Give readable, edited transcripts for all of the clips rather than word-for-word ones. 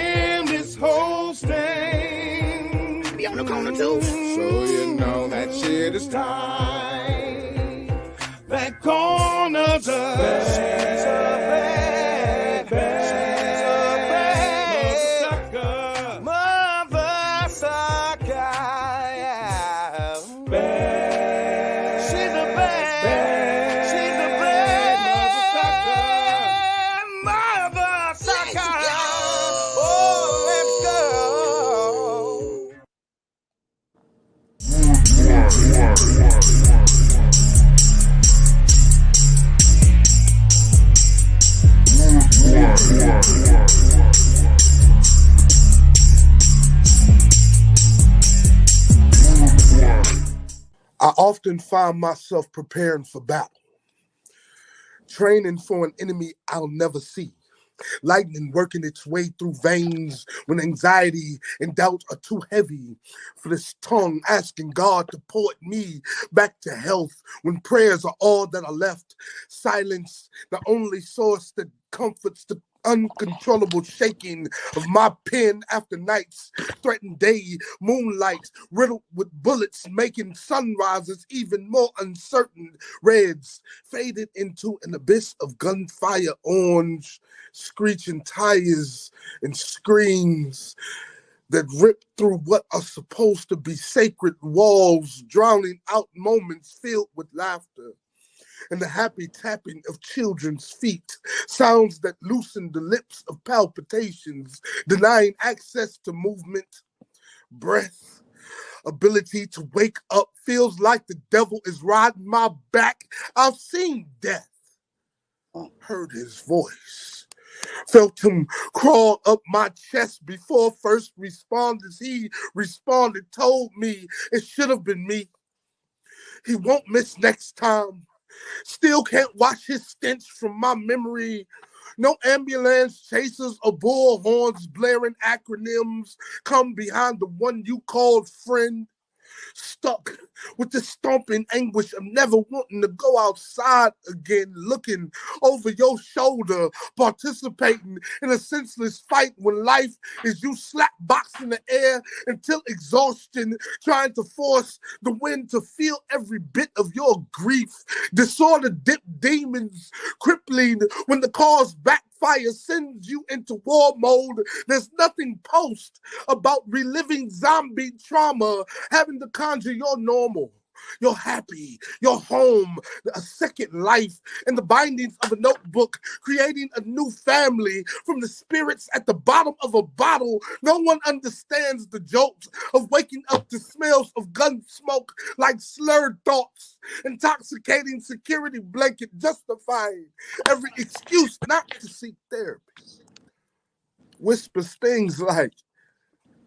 in this whole thing. Be on the corner too. So you know that shit is tight. That corner's a bad, mother sucker, yeah. She's a bad, mother sucker. Oh, let's go. I often find myself preparing for battle, training for an enemy I'll never see. Lightning working its way through veins when anxiety and doubt are too heavy. For this tongue asking God to port me back to health when prayers are all that are left. Silence, the only source that comforts the uncontrollable shaking of my pen after nights, threatened day, moonlight, riddled with bullets, making sunrises even more uncertain. Reds faded into an abyss of gunfire orange, screeching tires and screams that rip through what are supposed to be sacred walls, drowning out moments filled with laughter and the happy tapping of children's feet, sounds that loosen the lips of palpitations, denying access to movement, breath, ability to wake up. Feels like the devil is riding my back. I've seen death, heard his voice, felt him crawl up my chest before first responders. He responded, told me it should have been me. He won't miss next time. Still can't wash his stench from my memory. No ambulance chasers or bullhorns blaring acronyms come behind the one you called friend. Stuck with the stomping anguish of never wanting to go outside again, looking over your shoulder, participating in a senseless fight when life is you slap box in the air until exhaustion, trying to force the wind to feel every bit of your grief. Disorder dip demons, crippling when the cause backfire sends you into war mode. There's nothing post about reliving zombie trauma, having to conjure your normal, your happy, your home, a second life in the bindings of a notebook, creating a new family from the spirits at the bottom of a bottle. No one understands the jokes of waking up to smells of gun smoke like slurred thoughts, intoxicating security blanket justifying every excuse not to seek therapy. Whispers things like,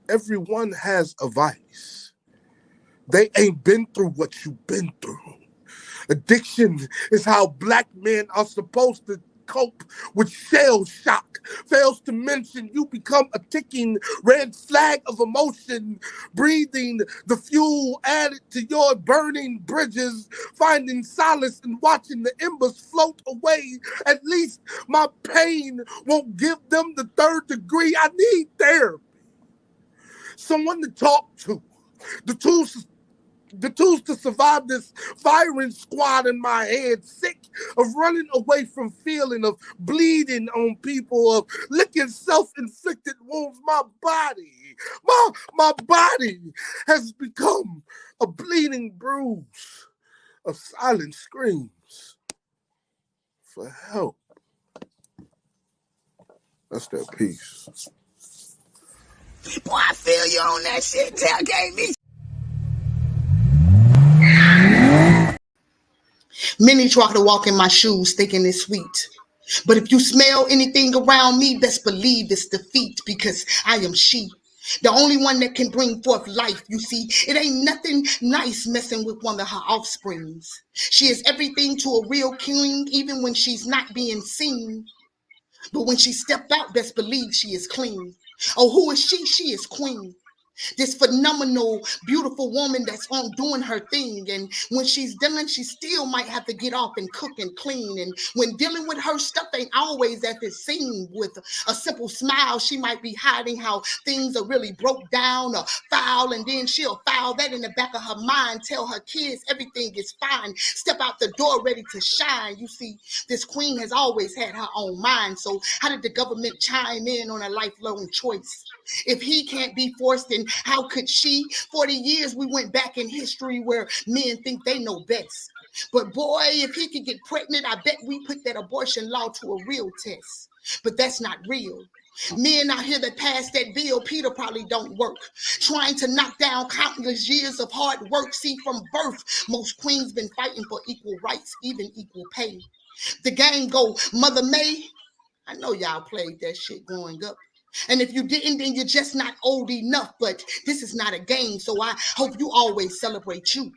everyone has a vice. They ain't been through what you've been through. Addiction is how Black men are supposed to cope with shell shock. Fails to mention you become a ticking red flag of emotion, breathing the fuel added to your burning bridges, finding solace in watching the embers float away. At least my pain won't give them the third degree. I need therapy. Someone to talk to. The tools to survive this firing squad in my head, sick of running away from feeling, of bleeding on people, of licking self-inflicted wounds. My body has become a bleeding bruise of silent screams for help. That's that piece. Boy, I feel you on that shit. Tailgate me. Many try to walk in my shoes thinking it's sweet. But if you smell anything around me, best believe it's defeat, because I am she. The only one that can bring forth life, you see. It ain't nothing nice messing with one of her offsprings. She is everything to a real king, even when she's not being seen. But when she stepped out, best believe she is clean. Oh, who is she? She is queen. This phenomenal, beautiful woman that's on doing her thing. And when she's done, she still might have to get off and cook and clean. And when dealing with her stuff ain't always as it seems. With a simple smile, she might be hiding how things are really broke down or foul. And then she'll file that in the back of her mind, tell her kids everything is fine, step out the door ready to shine. You see, this queen has always had her own mind. So how did the government chime in on a lifelong choice? If he can't be forced, then how could she? 40 years we went back in history where men think they know best. But boy, if he could get pregnant, I bet we put that abortion law to a real test. But that's not real. Men out here that passed that bill, Peter, probably don't work. Trying to knock down countless years of hard work. See, from birth, most queens been fighting for equal rights, even equal pay. The game go, Mother May. I know y'all played that shit growing up. And if you didn't, then you're just not old enough. But this is not a game, so I hope you always celebrate you.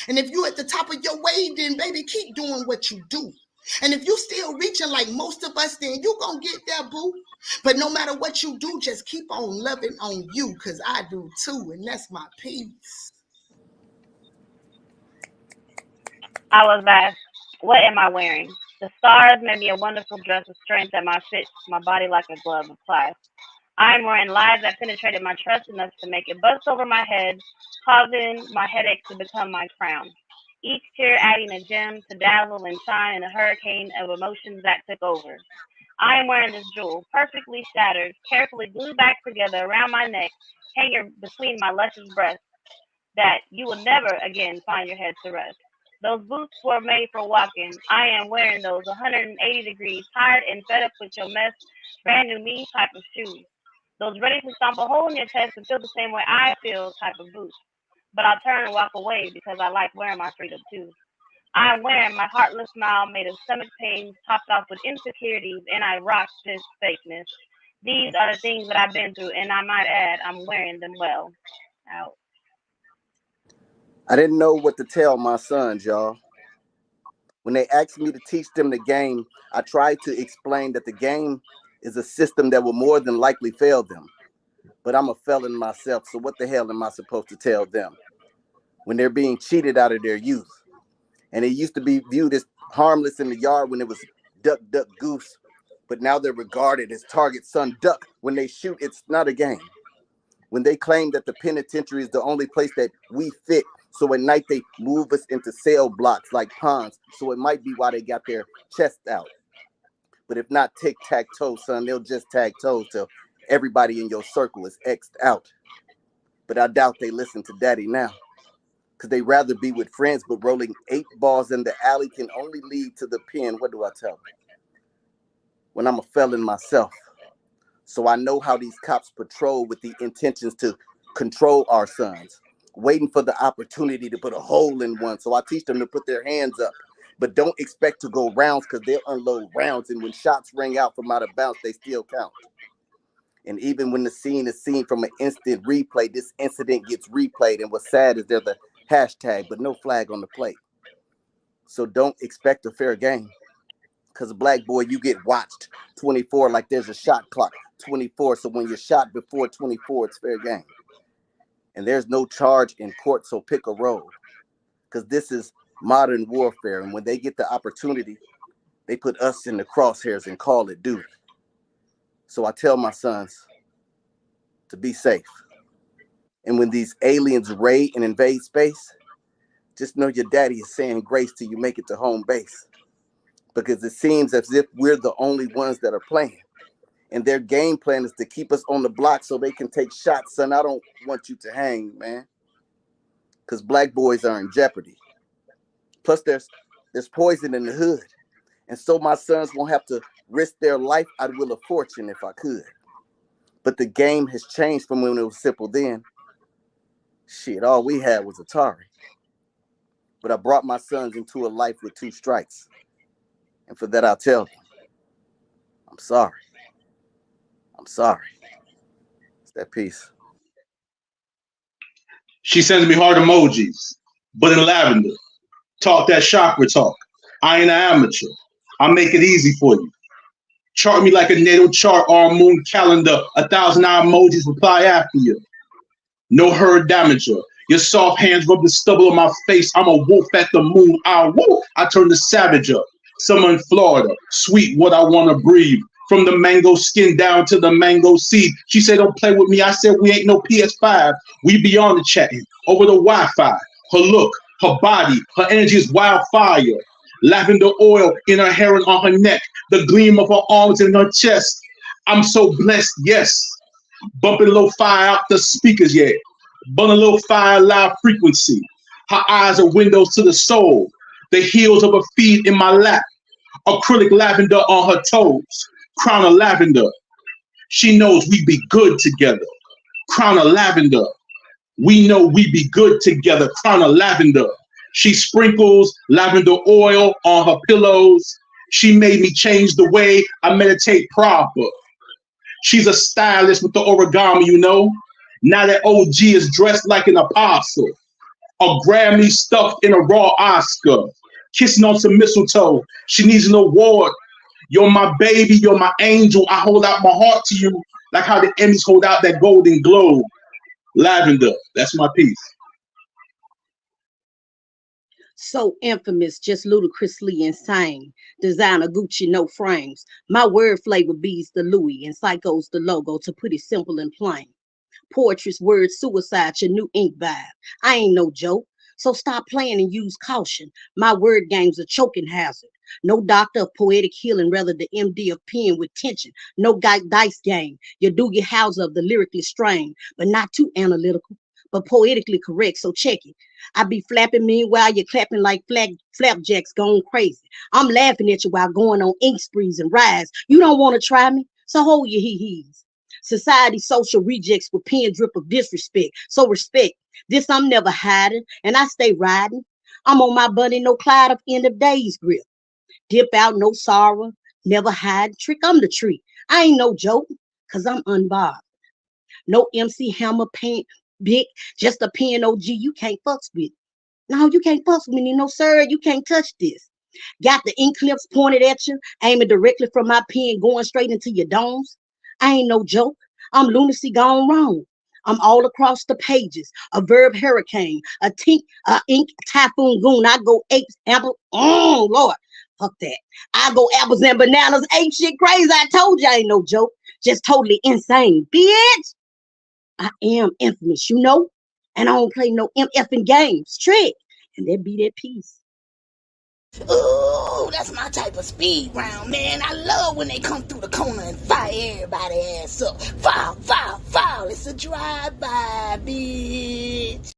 And if you're at the top of your wave, then baby, keep doing what you do. And if you still reaching like most of us, then you gonna get there, boo. But no matter what you do, just keep on loving on you, because I do too, and that's my piece. I was asked, what am I wearing? The stars made me a wonderful dress of strength that might fit my body like a glove of class. I am wearing lies that penetrated my trust enough to make it bust over my head, causing my headache to become my crown. Each tear adding a gem to dazzle and shine in a hurricane of emotions that took over. I am wearing this jewel, perfectly shattered, carefully glued back together around my neck, hanging between my luscious breasts, that you will never again find your head to rest. Those boots were made for walking. I am wearing those 180 degrees, tired and fed up with your mess, brand new me type of shoes. Those ready to stomp a hole in your chest and feel the same way I feel type of boots. But I'll turn and walk away because I like wearing my freedom too. I am wearing my heartless smile made of stomach pains, topped off with insecurities, and I rock this fakeness. These are the things that I've been through, and I might add, I'm wearing them well. Out. I didn't know what to tell my sons, y'all. When they asked me to teach them the game, I tried to explain that the game is a system that will more than likely fail them. But I'm a felon myself, so what the hell am I supposed to tell them? When they're being cheated out of their youth. And it used to be viewed as harmless in the yard when it was duck, duck, goose. But now they're regarded as target son duck. When they shoot, it's not a game. When they claim that the penitentiary is the only place that we fit, so at night they move us into cell blocks like pawns, so it might be why they got their chest out. But if not tic-tac-toe, son, they'll just tag toes till everybody in your circle is X'd out. But I doubt they listen to daddy now, because they rather be with friends, but rolling 8 balls in the alley can only lead to the pen. What do I tell them? When I'm a felon myself. So I know how these cops patrol with the intentions to control our sons, waiting for the opportunity to put a hole in one. So I teach them to put their hands up, but don't expect to go rounds, because they'll unload rounds. And when shots ring out from out of bounds, they still count. And even when the scene is seen from an instant replay, this incident gets replayed. And what's sad is there's a hashtag, but no flag on the plate. So don't expect a fair game, because a black boy, you get watched 24 like there's a shot clock 24. So when you're shot before 24, it's fair game. And there's no charge in court, so pick a road, because this is modern warfare. And when they get the opportunity, they put us in the crosshairs and call it duty. So I tell my sons to be safe. And when these aliens raid and invade space, just know your daddy is saying grace till you make it to home base. Because it seems as if we're the only ones that are playing. And their game plan is to keep us on the block so they can take shots. Son, I don't want you to hang, man. Because black boys are in jeopardy. Plus, there's poison in the hood. And so my sons won't have to risk their life. I'd will a fortune if I could. But the game has changed from when it was simple then. Shit, all we had was Atari. But I brought my sons into a life with 2 strikes. And for that, I'll tell them, I'm sorry. I'm sorry. It's that piece. She sends me heart emojis, but in lavender. Talk that chakra talk. I ain't an amateur. I'll make it easy for you. Chart me like a natal chart or a moon calendar. 1,000 emojis reply after you. No herd damager. Your soft hands rub the stubble on my face. I'm a wolf at the moon. I turn to savager. Summer in Florida. Sweet what I want to breathe. From the mango skin down to the mango seed. She said, don't play with me. I said, we ain't no PS5. We beyond the chatting. Over the Wi-Fi. Her look, her body, her energy is wildfire. Lavender oil in her hair and on her neck. The gleam of her arms and her chest. I'm so blessed, yes. Bumping low fire out the speakers, yeah. Bun a little fire loud frequency. Her eyes are windows to the soul. The heels of her feet in my lap. Acrylic lavender on her toes. Crown of lavender. She knows we be good together. Crown of lavender. We know we be good together. Crown of lavender. She sprinkles lavender oil on her pillows. She made me change the way I meditate proper. She's a stylist with the origami, you know. Now that OG is dressed like an apostle. A Grammy stuffed in a raw Oscar. Kissing on some mistletoe. She needs an award. You're my baby, you're my angel. I hold out my heart to you like how the Emmys hold out that Golden Globe. Lavender, that's my piece. So infamous, just ludicrously insane. Designer Gucci, no frames. My word flavor bees the Louis and Psycho's the logo, to put it simple and plain. Poetry's word suicide, your new ink vibe. I ain't no joke, so stop playing and use caution. My word game's a choking hazard. No doctor of poetic healing, rather the MD of pen with tension. No dice game. You do your house of the lyrically strained, but not too analytical, but poetically correct, so check it. I be flapping meanwhile you're clapping like flapjacks going crazy. I'm laughing at you while going on ink sprees and rides. You don't want to try me, so hold your hee-hees. Society social rejects with pen drip of disrespect, so respect. This I'm never hiding, and I stay riding. I'm on my Bunny, no cloud of end of days grip. Dip out, no sorrow, never hide. Trick, I'm the tree. I ain't no joke, cause I'm unbothered. No MC Hammer paint big, just a pen OG you can't fuss with. No, you can't fuss with me, no sir, you can't touch this. Got the ink clips pointed at you, aiming directly from my pen, going straight into your domes. I ain't no joke. I'm lunacy gone wrong. I'm all across the pages. A verb hurricane, a ink typhoon goon. I go apes, apple. Oh Lord, fuck that. I go apples and bananas, ape shit crazy. I told you I ain't no joke. Just totally insane, bitch. I am infamous, you know, and I don't play no MFing games. Trick, and that be that piece. Ooh, that's my type of speed round, man. I love when they come through the corner and fire everybody ass up. Foul, foul, foul. It's a drive-by, bitch.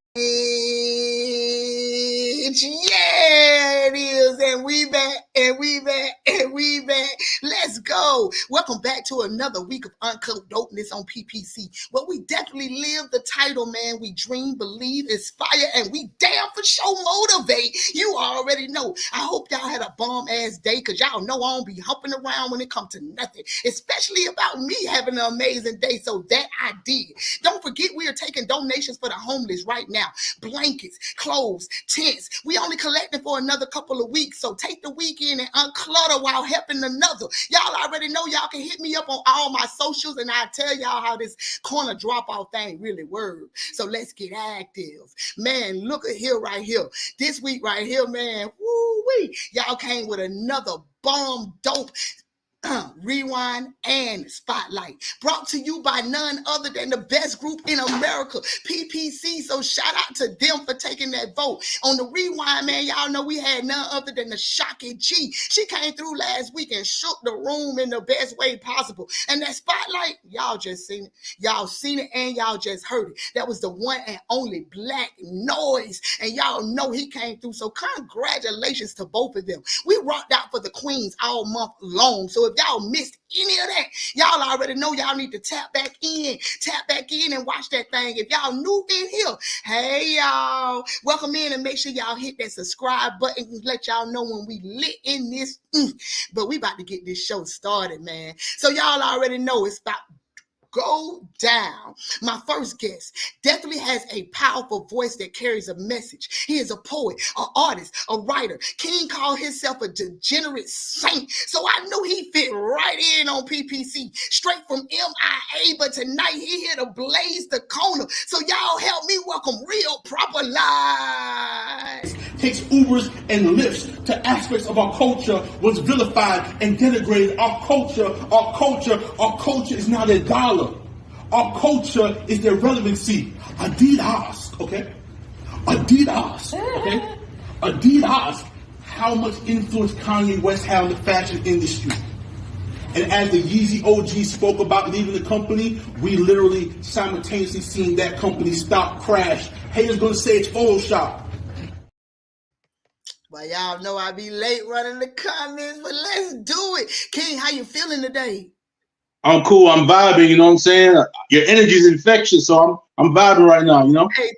Yeah, it is. And we back, and we back, and we back. Let's go. Welcome back to another week of Uncut Dopeness on P.P.C. Well, we definitely live the title, man. We dream, believe, inspire, and we damn for sure motivate. You already know. I hope y'all had a bomb-ass day, because y'all know I don't be humping around when it comes to nothing, especially about me having an amazing day. So that I did. Don't forget, we are taking donations for the homeless right now. Blankets, clothes, tents. We only collecting for another couple of weeks, so take the weekend and unclutter while helping another. Y'all already know y'all can hit me up on all my socials, and I'll tell y'all how this corner drop-off thing really works. So let's get active. Man, look at here right here. This week right here, man, woo-wee. Y'all came with another bomb dope rewind and spotlight, brought to you by none other than the best group in America, P.P.C. So shout out to them for taking that vote. On the rewind, man, y'all know we had none other than the Shocky G. She came through last week and shook the room in the best way possible. And that spotlight, y'all just seen it. Y'all seen it and y'all just heard it. That was the one and only Black Noise. And y'all know he came through. So congratulations to both of them. We rocked out for the Queens all month long. So if y'all missed any of that, y'all already know y'all need to tap back in and watch that thing. If y'all new in here, hey y'all, welcome in, and make sure y'all hit that subscribe button and let y'all know when we lit in this. But we about to get this show started, man. So y'all already know it's about go down. My first guest definitely has a powerful voice that carries a message. He is a poet, an artist, a writer. King called himself a degenerate saint, so I knew he fit right in on P.P.C. straight from MIA, but tonight he here to blaze the corner. So y'all help me welcome Real Proper Live. Takes Ubers and lifts to aspects of our culture was vilified and denigrated. Our culture is now their dollar. Our culture is their relevancy. Adidas, okay? Adidas, okay? Adidas, how much influence Kanye West had on the fashion industry. And as the Yeezy OG spoke about leaving the company, we literally simultaneously seen that company stop, crash. Haters gonna say it's Photoshop. Well, y'all know I be late running the comments, but let's do it. King, how you feeling today? I'm cool. I'm vibing. You know what I'm saying? Your energy is infectious, so I'm vibing right now. You know. Hey,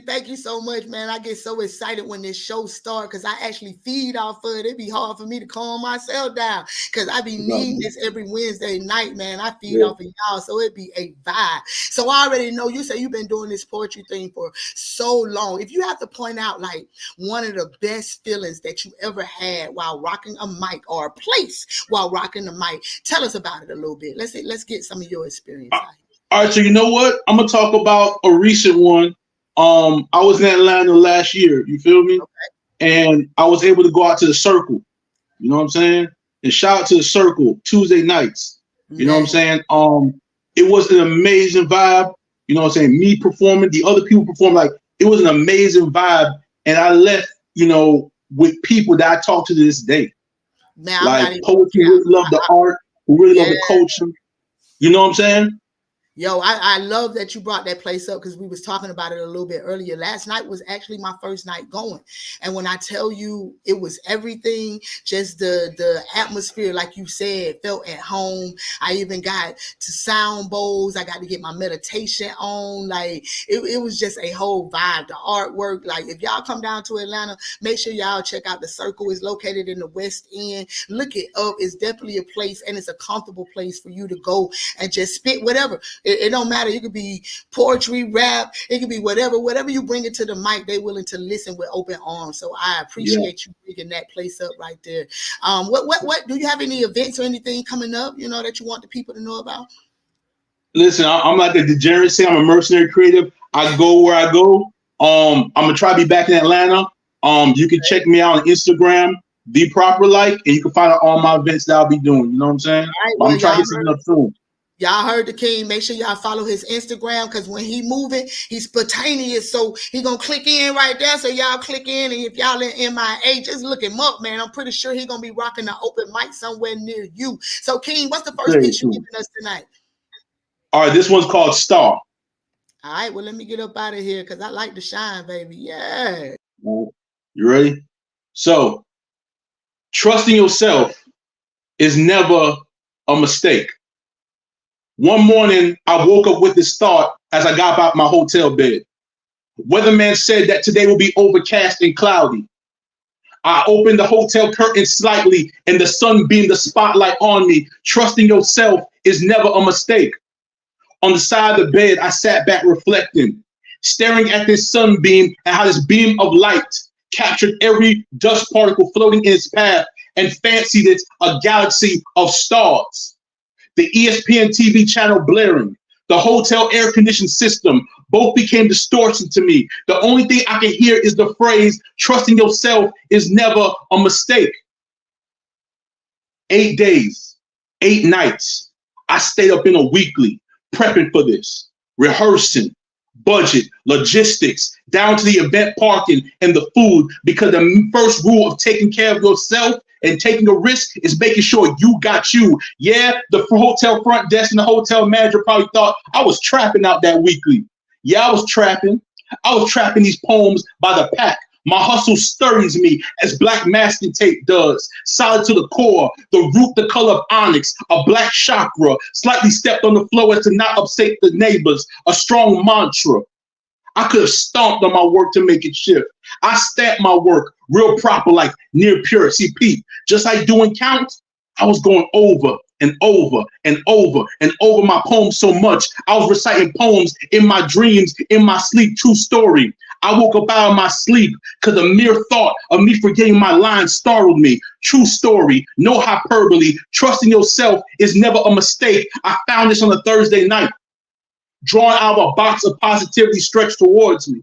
thank you so much, man. I get so excited when this show starts because I actually feed off of it. It'd be hard for me to calm myself down because I be needing this every Wednesday night, man. I feed off of y'all, so it'd be a vibe. So I already know you say you've been doing this poetry thing for so long. If you have to point out like one of the best feelings that you ever had while rocking a mic or a place while rocking the mic, tell us about it a little bit. Let's get some of your experience out here. All right, so you know what? I'm gonna talk about a recent one. I was in Atlanta last year. You feel me? Okay. And I was able to go out to the Circle. You know what I'm saying? And shout out to the Circle Tuesday nights. You know what I'm saying? It was an amazing vibe. You know what I'm saying? Me performing, the other people performing. Like it was an amazing vibe, and I left, you know, with people that I talk to this day. Man, like poetry, who really love the art, who really love the culture. You know what I'm saying? Yo, I love that you brought that place up because we was talking about it a little bit earlier. Last night was actually my first night going. And when I tell you it was everything, just the atmosphere, like you said, felt at home. I even got to sound bowls. I got to get my meditation on. Like it was just a whole vibe. The artwork, like if y'all come down to Atlanta, make sure y'all check out the Circle. It's located in the West End. Look it up. It's definitely a place and it's a comfortable place for you to go and just spit whatever. It don't matter. It could be poetry, rap. It could be whatever you bring it to the mic, they willing to listen with open arms. So I appreciate you bringing that place up right there. What do you have any events or anything coming up, you know, that you want the people to know about? Listen, I'm like a degeneracy. I'm a mercenary creative. I go where I go. I'm gonna try to be back in Atlanta. You can check me out on Instagram, Be Proper Like, and you can find out all my events that I'll be doing. You know what I'm saying? Well, I'm trying to get something up soon. Y'all heard the king. Make sure y'all follow his Instagram because when he moving, he's spontaneous. So he gonna click in right there. So y'all click in, and if y'all in MIA, just look him up, man. I'm pretty sure he gonna be rocking an open mic somewhere near you. So King, what's the first piece you giving us tonight? All right, this one's called Star. All right, well let me get up out of here because I like to shine, baby. Yeah. You ready? So, trusting yourself is never a mistake. One morning, I woke up with this thought as I got out my hotel bed. Weatherman said that today will be overcast and cloudy. I opened the hotel curtain slightly and the sun beamed the spotlight on me. Trusting yourself is never a mistake. On the side of the bed, I sat back reflecting, staring at this sunbeam and how this beam of light captured every dust particle floating in its path and fancied it a galaxy of stars. The ESPN TV channel blaring, the hotel air conditioned system, both became distortion to me. The only thing I can hear is the phrase, trusting yourself is never a mistake. 8 days, 8 nights, I stayed up in a weekly, prepping for this, rehearsing, budget, logistics, down to the event parking and the food, because the first rule of taking care of yourself and taking a risk is making sure you got you. Yeah, the hotel front desk and the hotel manager probably thought I was trapping out that weekly. Yeah, I was trapping. I was trapping these poems by the pack. My hustle stirs me as black masking tape does. Solid to the core, the root the color of onyx, a black chakra, slightly stepped on the floor as to not upset the neighbors, a strong mantra. I could have stomped on my work to make it shift. I stamped my work real proper, like near pure. See, Pete, just like doing count, I was going over and over and over and over my poems so much. I was reciting poems in my dreams, in my sleep. True story. I woke up out of my sleep because the mere thought of me forgetting my lines startled me. True story. No hyperbole. Trusting yourself is never a mistake. I found this on a Thursday night, drawn out of a box of positivity stretched towards me.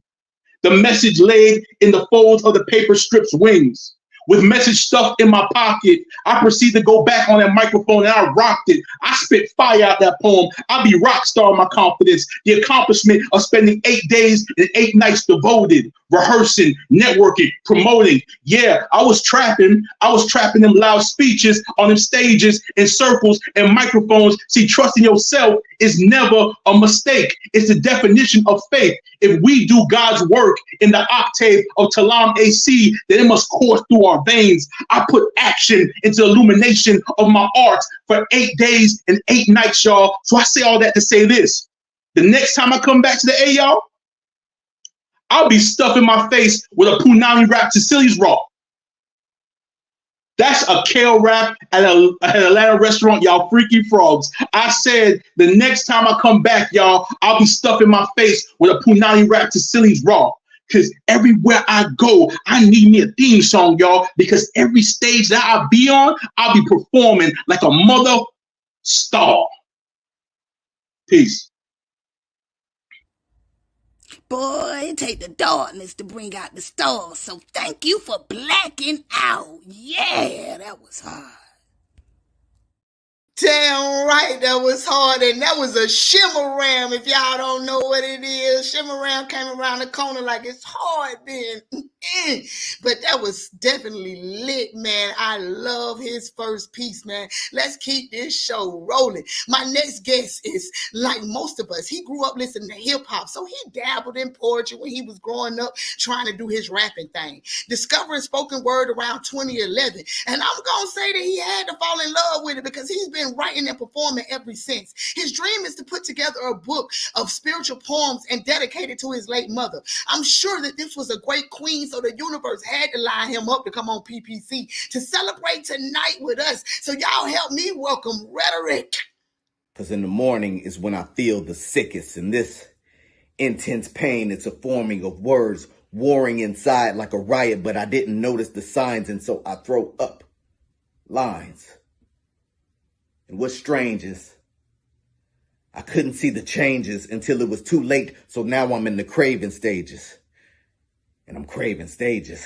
The message laid in the folds of the paper strip's wings. With message stuffed in my pocket, I proceed to go back on that microphone and I rocked it. I spit fire out that poem. I'll be rock star in my confidence. The accomplishment of spending 8 days and 8 nights devoted, rehearsing, networking, promoting. Yeah, I was trapping them loud speeches on them stages and circles and microphones. See, trusting yourself is never a mistake. It's the definition of faith. If we do God's work in the octave of Talam AC, then it must course through our veins. I put action into illumination of my art for 8 days and 8 nights, y'all. So I say all that to say this. The next time I come back to the A, y'all, I'll be stuffing my face with a Punani wrap Sicilian's raw. That's a kale wrap at an Atlanta restaurant, y'all freaky frogs. I said the next time I come back, y'all, I'll be stuffing my face with a Punani wrap Sicilian's raw. Because everywhere I go, I need me a theme song, y'all. Because every stage that I'll be on, I'll be performing like a mother star. Peace. Boy, it take the darkness to bring out the stars. So thank you for blacking out. Yeah, that was hard. Damn right, that was hard, and that was a shimmer ram. If y'all don't know what it is, shimmer ram came around the corner like it's hard then. But that was definitely lit, man. I love his first piece, man. Let's keep this show rolling. My next guest is like most of us. He grew up listening to hip hop, so he dabbled in poetry when he was growing up, trying to do his rapping thing. Discovering spoken word around 2011, and I'm gonna say that he had to fall in love with it because he's been writing and performing ever since. His dream is to put together a book of spiritual poems and dedicate it to his late mother. I'm sure that this was a great queen, so the universe had to line him up to come on P.P.C. to celebrate tonight with us. So y'all help me welcome Rhetoric. Because in the morning is when I feel the sickest. And this intense pain, it's a forming of words warring inside like a riot, but I didn't notice the signs, and so I throw up lines. And what's strange is I couldn't see the changes until it was too late, so now I'm in the craving stages. And I'm craving stages,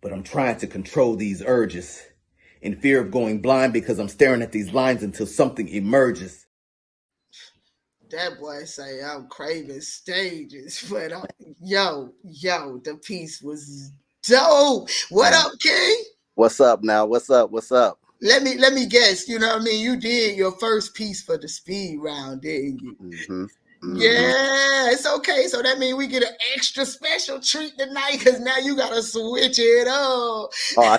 but I'm trying to control these urges in fear of going blind because I'm staring at these lines until something emerges. That boy say I'm craving stages, but yo, the piece was dope. What up, King? What's up now? What's up? What's up? Let me guess. You know what I mean? You did your first piece for the speed round, didn't you? Mm-hmm. Mm-hmm. Yeah, it's okay. So that means we get an extra special treat tonight because now you gotta switch it up. Oh,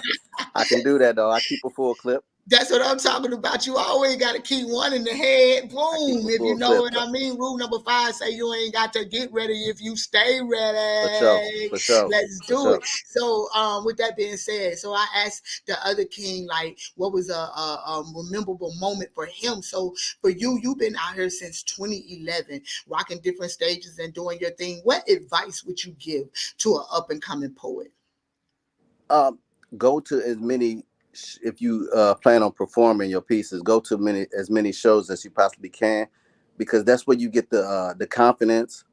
I can do that though. I keep a full clip. That's what I'm talking about. You always got to keep one in the head. Boom. If you know what I mean. Rule number 5 say you ain't got to get ready if you stay ready. For sure. Let's do it. So with that being said, so I asked the other king, like, what was a memorable moment for him? So for you, you've been out here since 2011, rocking different stages and doing your thing. What advice would you give to an up-and-coming poet? Go to as many... If you plan on performing your pieces, go to as many shows as you possibly can, because that's where you get the confidence.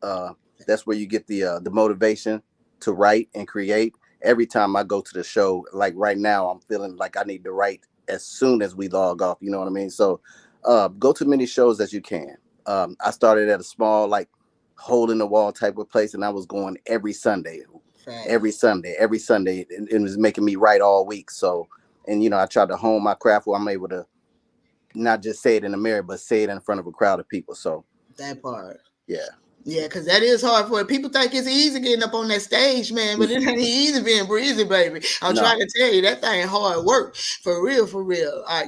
That's where you get the motivation to write and create. Every time I go to the show, like right now, I'm feeling like I need to write as soon as we log off. You know what I mean? So go to many shows as you can. I started at a small, like, hole in the wall type of place, and I was going every Sunday. Every Sunday. It was making me write all week. So. And, you know, I tried to hone my craft where I'm able to not just say it in the mirror, but say it in front of a crowd of people. So that part. Yeah. Yeah, because that is hard for it. People think it's easy getting up on that stage, man, but it ain't easy being breezy, baby. I'm trying to tell you, that thing hard work. For real.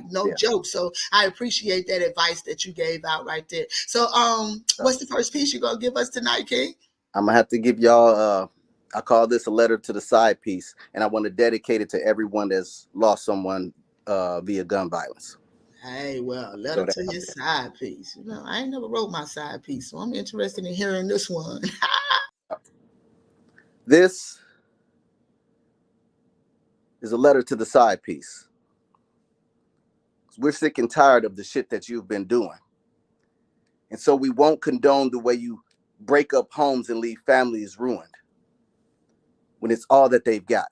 No joke. So I appreciate that advice that you gave out right there. So what's the first piece you're going to give us tonight, King? I'm going to have to give y'all... I call this a letter to the side piece, and I want to dedicate it to everyone that's lost someone via gun violence. Hey, well, a letter Throw that to out your there. side piece. You know, I ain't never wrote my side piece, so I'm interested in hearing this one. This is a letter to the side piece. We're sick and tired of the shit that you've been doing. And so we won't condone the way you break up homes and leave families ruined when it's all that they've got.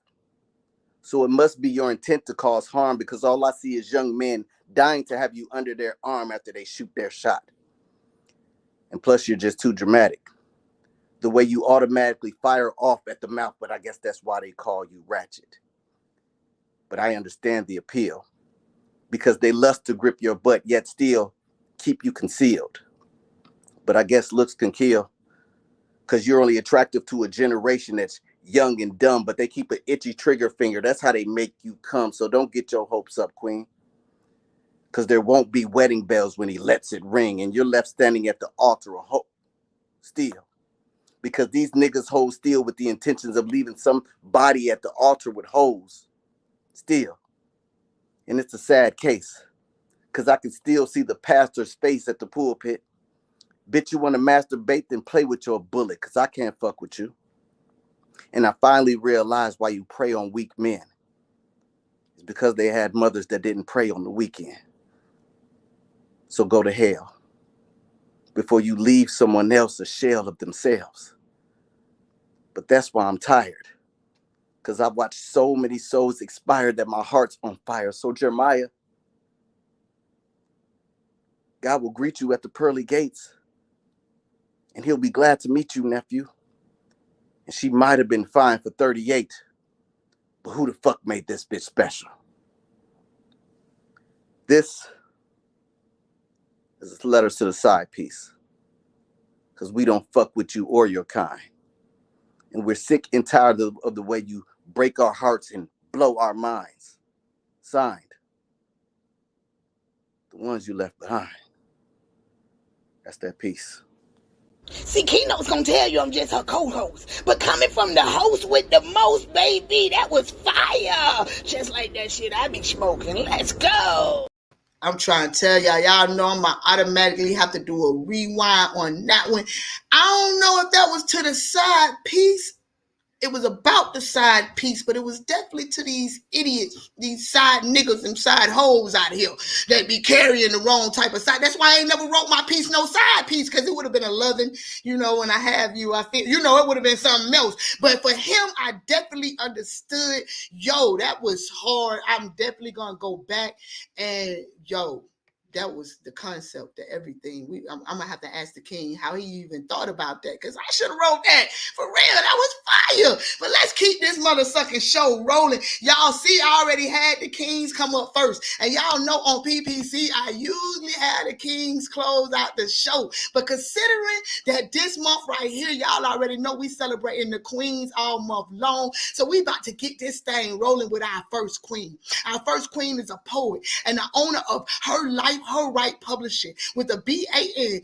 So it must be your intent to cause harm, because all I see is young men dying to have you under their arm after they shoot their shot. And plus, you're just too dramatic. The way you automatically fire off at the mouth, but I guess that's why they call you ratchet. But I understand the appeal, because they lust to grip your butt, yet still keep you concealed. But I guess looks can kill, because you're only attractive to a generation that's young and dumb, but they keep an itchy trigger finger. That's how they make you come. So don't get your hopes up, queen, because there won't be wedding bells when he lets it ring, and you're left standing at the altar of hope still, because these niggas hold still with the intentions of leaving some body at the altar with hoes still. And it's a sad case, because I can still see the pastor's face at the pulpit. Bitch, you want to masturbate, then play with your bullet, because I can't fuck with you. And I finally realized why you prey on weak men. It's because they had mothers that didn't pray on the weekend. So go to hell before you leave someone else a shell of themselves. But that's why I'm tired, because I've watched so many souls expire that my heart's on fire. So Jeremiah, God will greet you at the pearly gates, and he'll be glad to meet you, nephew. And she might have been fine for 38, but who the fuck made this bitch special? This is a letter to the side piece, because we don't fuck with you or your kind. And we're sick and tired of the way you break our hearts and blow our minds. Signed, the ones you left behind. That's that piece. See, Keynote's gonna tell you I'm just her co-host. But coming from the host with the most, baby, that was fire. Just like that shit I be smoking. Let's go. I'm trying to tell y'all know I'm gonna automatically have to do a rewind on that one. I don't know if that was to the side piece. It was about the side piece, but it was definitely to these idiots, these side niggas and side hoes out here that be carrying the wrong type of side. That's why I ain't never wrote my piece no side piece, because it would have been a loving, when I have you, I feel, it would have been something else. But for him, I definitely understood, that was hard. I'm definitely going to go back and, that was the concept of everything. I'm going to have to ask the king how he even thought about that, because I should have wrote that. For real, that was fire. But let's keep this motherfucking show rolling. Y'all see, I already had the kings come up first. And y'all know on P.P.C, I usually have the kings close out the show. But considering that this month right here, y'all already know we celebrating the queens all month long. So we about to get this thing rolling with our first queen. Our first queen is a poet and the owner of Her Life, Her Right Publishing, with a BA in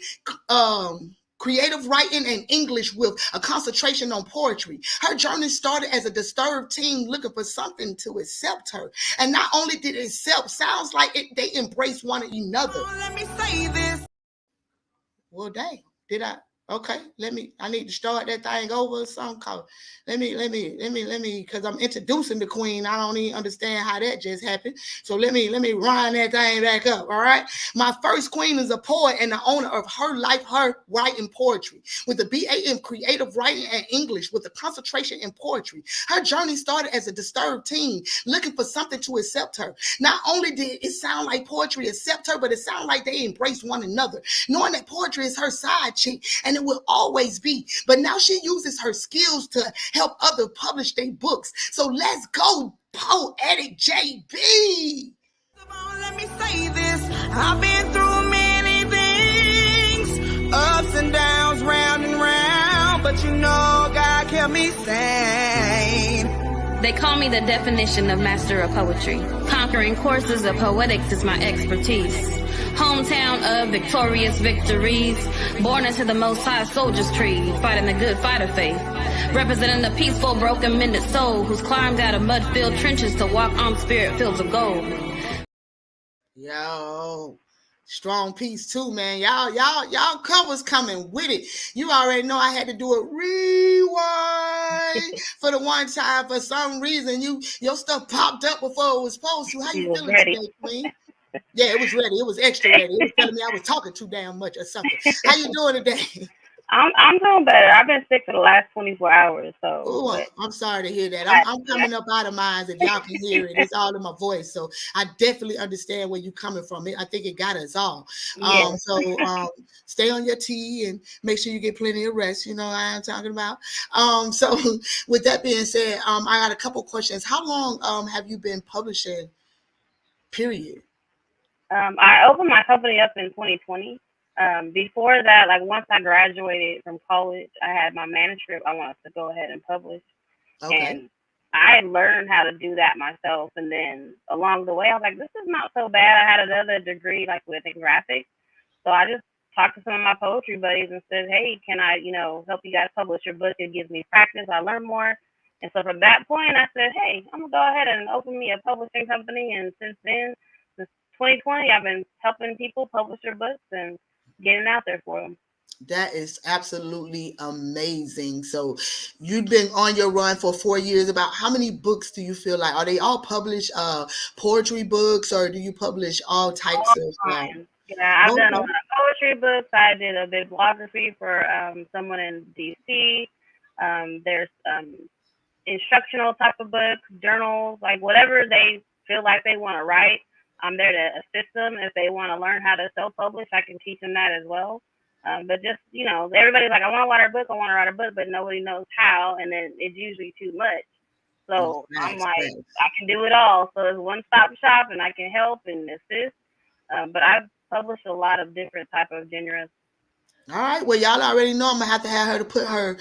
creative writing and English with a concentration on poetry. Her journey started as a disturbed teen looking for something to accept her. And not only did it accept, sounds like they embrace one another. Oh, let me say this. Well, dang, did I? Okay, I need to start that thing over or something. Let me, because I'm introducing the queen. I don't even understand how that just happened. So let me wind that thing back up, all right? My first queen is a poet and the owner of Her Life, Her Writing Poetry, with a BA in creative writing and English with a concentration in poetry. Her journey started as a disturbed teen looking for something to accept her. Not only did it sound like poetry accept her, but it sounded like they embraced one another, knowing that poetry is her side chick, and it will always be. But now she uses her skills to help others publish their books. So let's go, Poetic JB. Let me say this. I've been through many things, ups and downs, round and round, but God kept me sane. They call me the definition of master of poetry. Conquering courses of poetics is my expertise. Hometown of victorious victories. Born into the most high soldier's tree, fighting the good fight of faith. Representing the peaceful, broken, mended soul who's climbed out of mud-filled trenches to walk on spirit fields of gold. Yo, strong piece too, man. Y'all covers coming with it. You already know I had to do a rewind for the one time. For some reason, your stuff popped up before it was supposed to. How you He was feeling ready. today, Queen? Yeah, it was ready. It was extra ready. It was telling me I was talking too damn much or something. How you doing today? I'm doing better. I've been sick for the last 24 hours, so Oh, but I'm sorry to hear that. I'm coming up out of mine. If y'all can hear it, it's all in my voice. So I definitely understand where you're coming from. I think it got us all. yeah. Stay on your tea and make sure you get plenty of rest. You know what I'm talking about. So with that being said, I got a couple questions. How long have you been publishing? Period. I opened my company up in 2020. Before that, like once I graduated from college, I had my manuscript I wanted to go ahead and publish, Okay. and I learned how to do that myself. And then along the way, I was like, this is not so bad. I had another degree like within graphics, so I just talked to some of my poetry buddies and said, hey, can I, help you guys publish your book? It gives me practice. I learn more. And so from that point, I said, hey, I'm going to go ahead and open me a publishing company. And since then, since 2020, I've been helping people publish their books and getting out there for them. That is absolutely amazing. So you've been on your run for 4 years. About how many books do you feel like? Are they all published poetry books, or do you publish all types of Fine. Yeah, I've done a lot okay. of poetry books. I did a bibliography for someone in DC. There's instructional type of books, journals, like whatever they feel like they want to write. I'm there to assist them. If they want to learn how to self-publish, I can teach them that as well. But just, everybody's like, I want to write a book, but nobody knows how, and then it's usually too much. So I'm Nice, like, nice. I can do it all. So it's one-stop shop, and I can help and assist. But I've published a lot of different type of genres. All right. Well, y'all already know I'm gonna have to have her to put her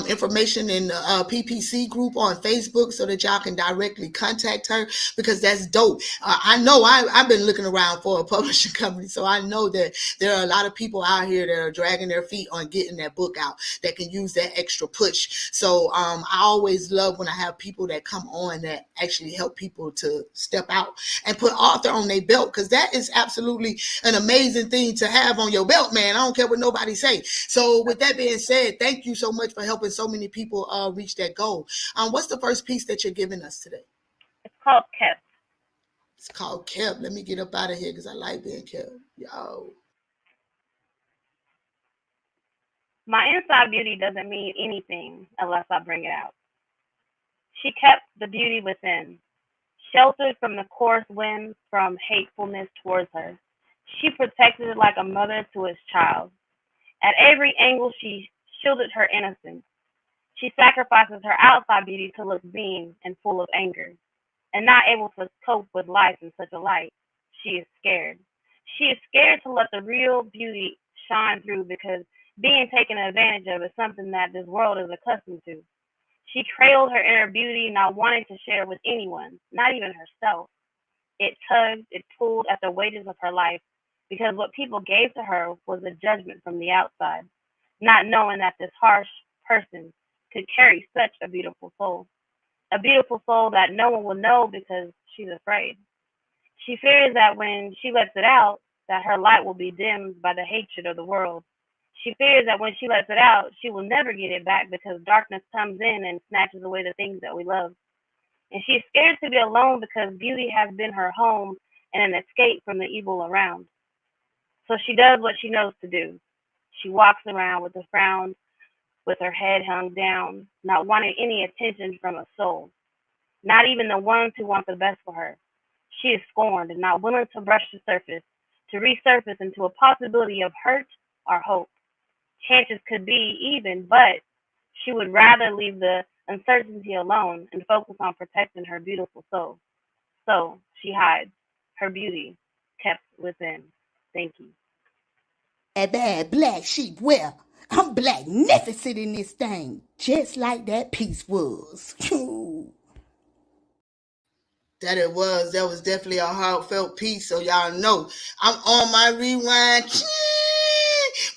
information in the P.P.C group on Facebook so that y'all can directly contact her, because that's dope. I know I've been looking around for a publishing company, so I know that there are a lot of people out here that are dragging their feet on getting that book out that can use that extra push. So I always love when I have people that come on that actually help people to step out and put author on their belt, because that is absolutely an amazing thing to have on your belt, man. I don't care what nobody say. So with that being said, thank you so much for helping so many people reach that goal. What's the first piece that you're giving us today? It's called Kept. It's called Kept. Let me get up out of here because I like being kept. Yo. My inside beauty doesn't mean anything unless I bring it out. She kept the beauty within, sheltered from the coarse winds from hatefulness towards her. She protected it like a mother to its child. At every angle, she shielded her innocence. She sacrifices her outside beauty to look mean and full of anger, and not able to cope with life in such a light. She is scared. She is scared to let the real beauty shine through because being taken advantage of is something that this world is accustomed to. She trailed her inner beauty, not wanting to share with anyone, not even herself. It tugged, it pulled at the wages of her life because what people gave to her was a judgment from the outside, not knowing that this harsh person could carry such a beautiful soul that no one will know because she's afraid. She fears that when she lets it out, that her light will be dimmed by the hatred of the world. She fears that when she lets it out, she will never get it back because darkness comes in and snatches away the things that we love. And she's scared to be alone because beauty has been her home and an escape from the evil around. So she does what she knows to do. She walks around with a frown, with her head hung down, not wanting any attention from a soul, not even the ones who want the best for her. She is scorned and not willing to brush the surface, to resurface into a possibility of hurt or hope. Chances could be even, but she would rather leave the uncertainty alone and focus on protecting her beautiful soul. So she hides her beauty kept within. Thank you. Bad, bad black sheep. Well, I'm blacknificent in this thing, just like that piece was. That was definitely a heartfelt piece. So y'all know I'm on my rewind.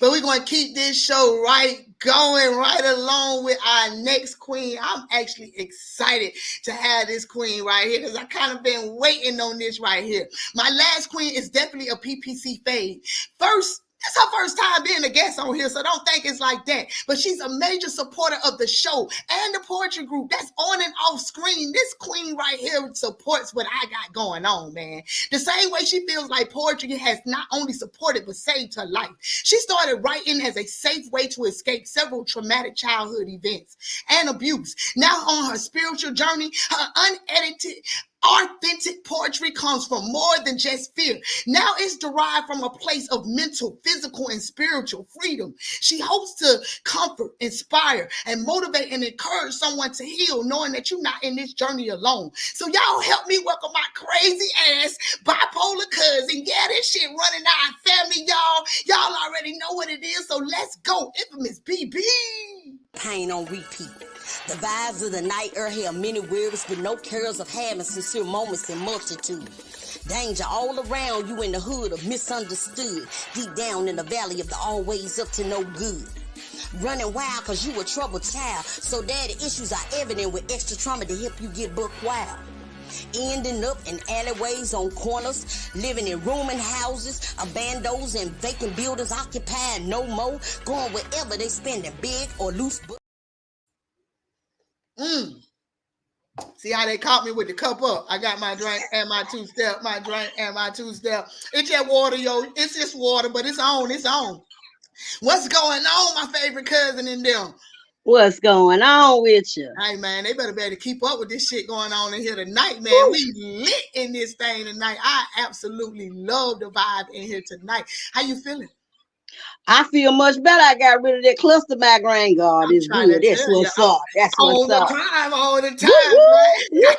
But we're gonna keep this show right going right along with our next queen. I'm actually excited to have this queen right here because I kind of been waiting on this right here. My last queen is definitely a P.P.C fade. First, it's her first time being a guest on here, so don't think it's like that. But she's a major supporter of the show and the poetry group that's on and off screen. This queen right here supports what I got going on, man. The same way she feels like poetry has not only supported but saved her life. She started writing as a safe way to escape several traumatic childhood events and abuse. Now on her spiritual journey, her unedited authentic poetry comes from more than just fear. Now it's derived from a place of mental, physical, and spiritual freedom. She hopes to comfort, inspire, and motivate and encourage someone to heal, knowing that you're not in this journey alone. So y'all help me welcome my crazy ass bipolar cousin. Yeah, this shit running our family, y'all. Y'all already know what it is, so let's go. Infamous BB. Pain on repeat. The vibes of the night air held many worries with no cares of having sincere moments in multitude. Danger all around you in the hood of misunderstood. Deep down in the valley of the always up to no good. Running wild cause you a troubled child. So daddy issues are evident with extra trauma to help you get buck wild. Ending up in alleyways on corners, living in rooming houses, abandos and vacant buildings occupied no more, going wherever they spending big or loose. See how they caught me with the cup up. I got my drink and my two-step, my drink and my two-step. It's just water, yo. It's just water, but it's on. It's on. What's going on, my favorite cousin in them? What's going on with you? Hey, man, they better be able to keep up with this shit going on in here tonight, man. Woo. We lit in this thing tonight. I absolutely love the vibe in here tonight. How you feeling? I feel much better. I got rid of that cluster migraine. God, it's good. That's what's up. That's what's up. All the time, right?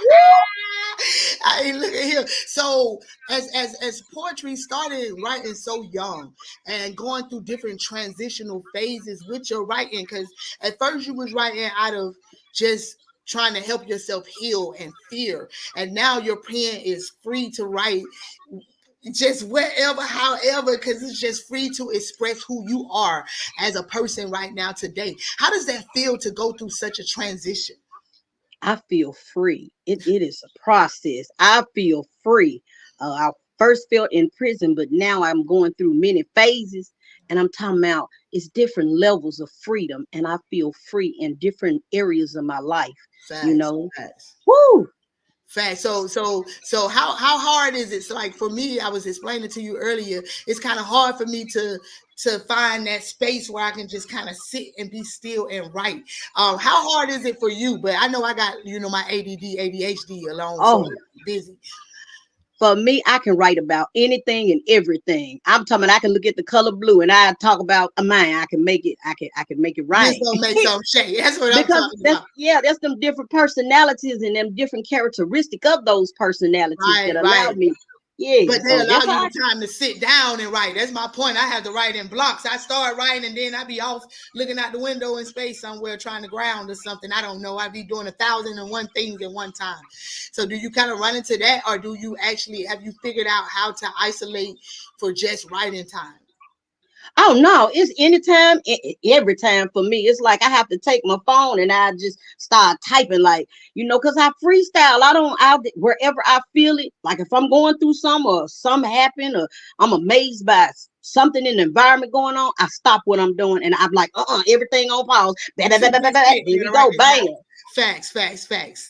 Hey, look at here. So as poetry started writing so young and going through different transitional phases with your writing, because at first you was writing out of just trying to help yourself heal and fear, and now your pen is free to write just wherever, however, because it's just free to express who you are as a person right now today. How does that feel to go through such a transition? I feel free. It is a process. I feel free. I first felt in prison, but now I'm going through many phases, and I'm talking about it's different levels of freedom, and I feel free in different areas of my life. Facts, you know, facts. Woo! Fact. So how hard is it? So like for me, I was explaining to you earlier, it's kind of hard for me to find that space where I can just kind of sit and be still and write. How hard is it for you? But I know I got, my ADD, ADHD alone, so I'm busy. For me, I can write about anything and everything. I'm talking about I can look at the color blue and I talk about a mind. I can make it, I can make it right. Just don't make some shade. That's what I'm talking about. Yeah, that's them different personalities and them different characteristics of those personalities that allow me. Yeah, but they allow you the time to sit down and write. That's my point. I have to write in blocks. I start writing and then I be off looking out the window in space somewhere trying to ground or something. I don't know. I be doing 1,001 things at one time. So do you kind of run into that, or do you actually have you figured out how to isolate for just writing time? Oh no, it's anytime, every time for me. It's like I have to take my phone and I just start typing, like, because I freestyle. Wherever I feel it, like if I'm going through something or something happened or I'm amazed by something in the environment going on, I stop what I'm doing and I'm like, everything on pause. Here we go, bam. Facts.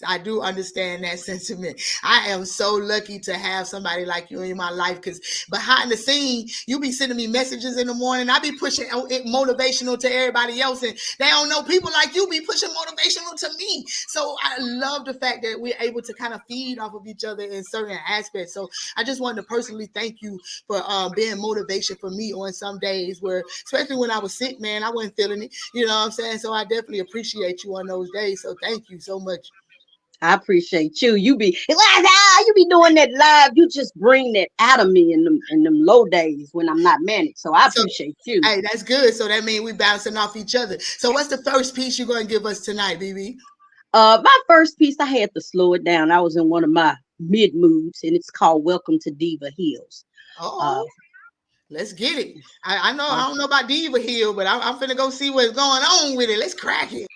I do understand that sentiment. I am so lucky to have somebody like you in my life, because behind the scene, you be sending me messages in the morning. I be pushing it motivational to everybody else, and they don't know people like you be pushing motivational to me. So I love the fact that we're able to kind of feed off of each other in certain aspects. So I just wanted to personally thank you for being motivation for me on some days where, especially when I was sick, man, I wasn't feeling it. You know what I'm saying? So I definitely appreciate you on those days. So thank you so much. I appreciate you. You be doing that live. You just bring that out of me in them low days when I'm not manic. So I appreciate you. Hey, that's good. So that means we bouncing off each other. So what's the first piece you're going to give us tonight, BB? My first piece, I had to slow it down. I was in one of my mid moods, and it's called "Welcome to Diva Hills." Let's get it. I know I don't know about Diva Hill, but I'm finna go see what's going on with it. Let's crack it.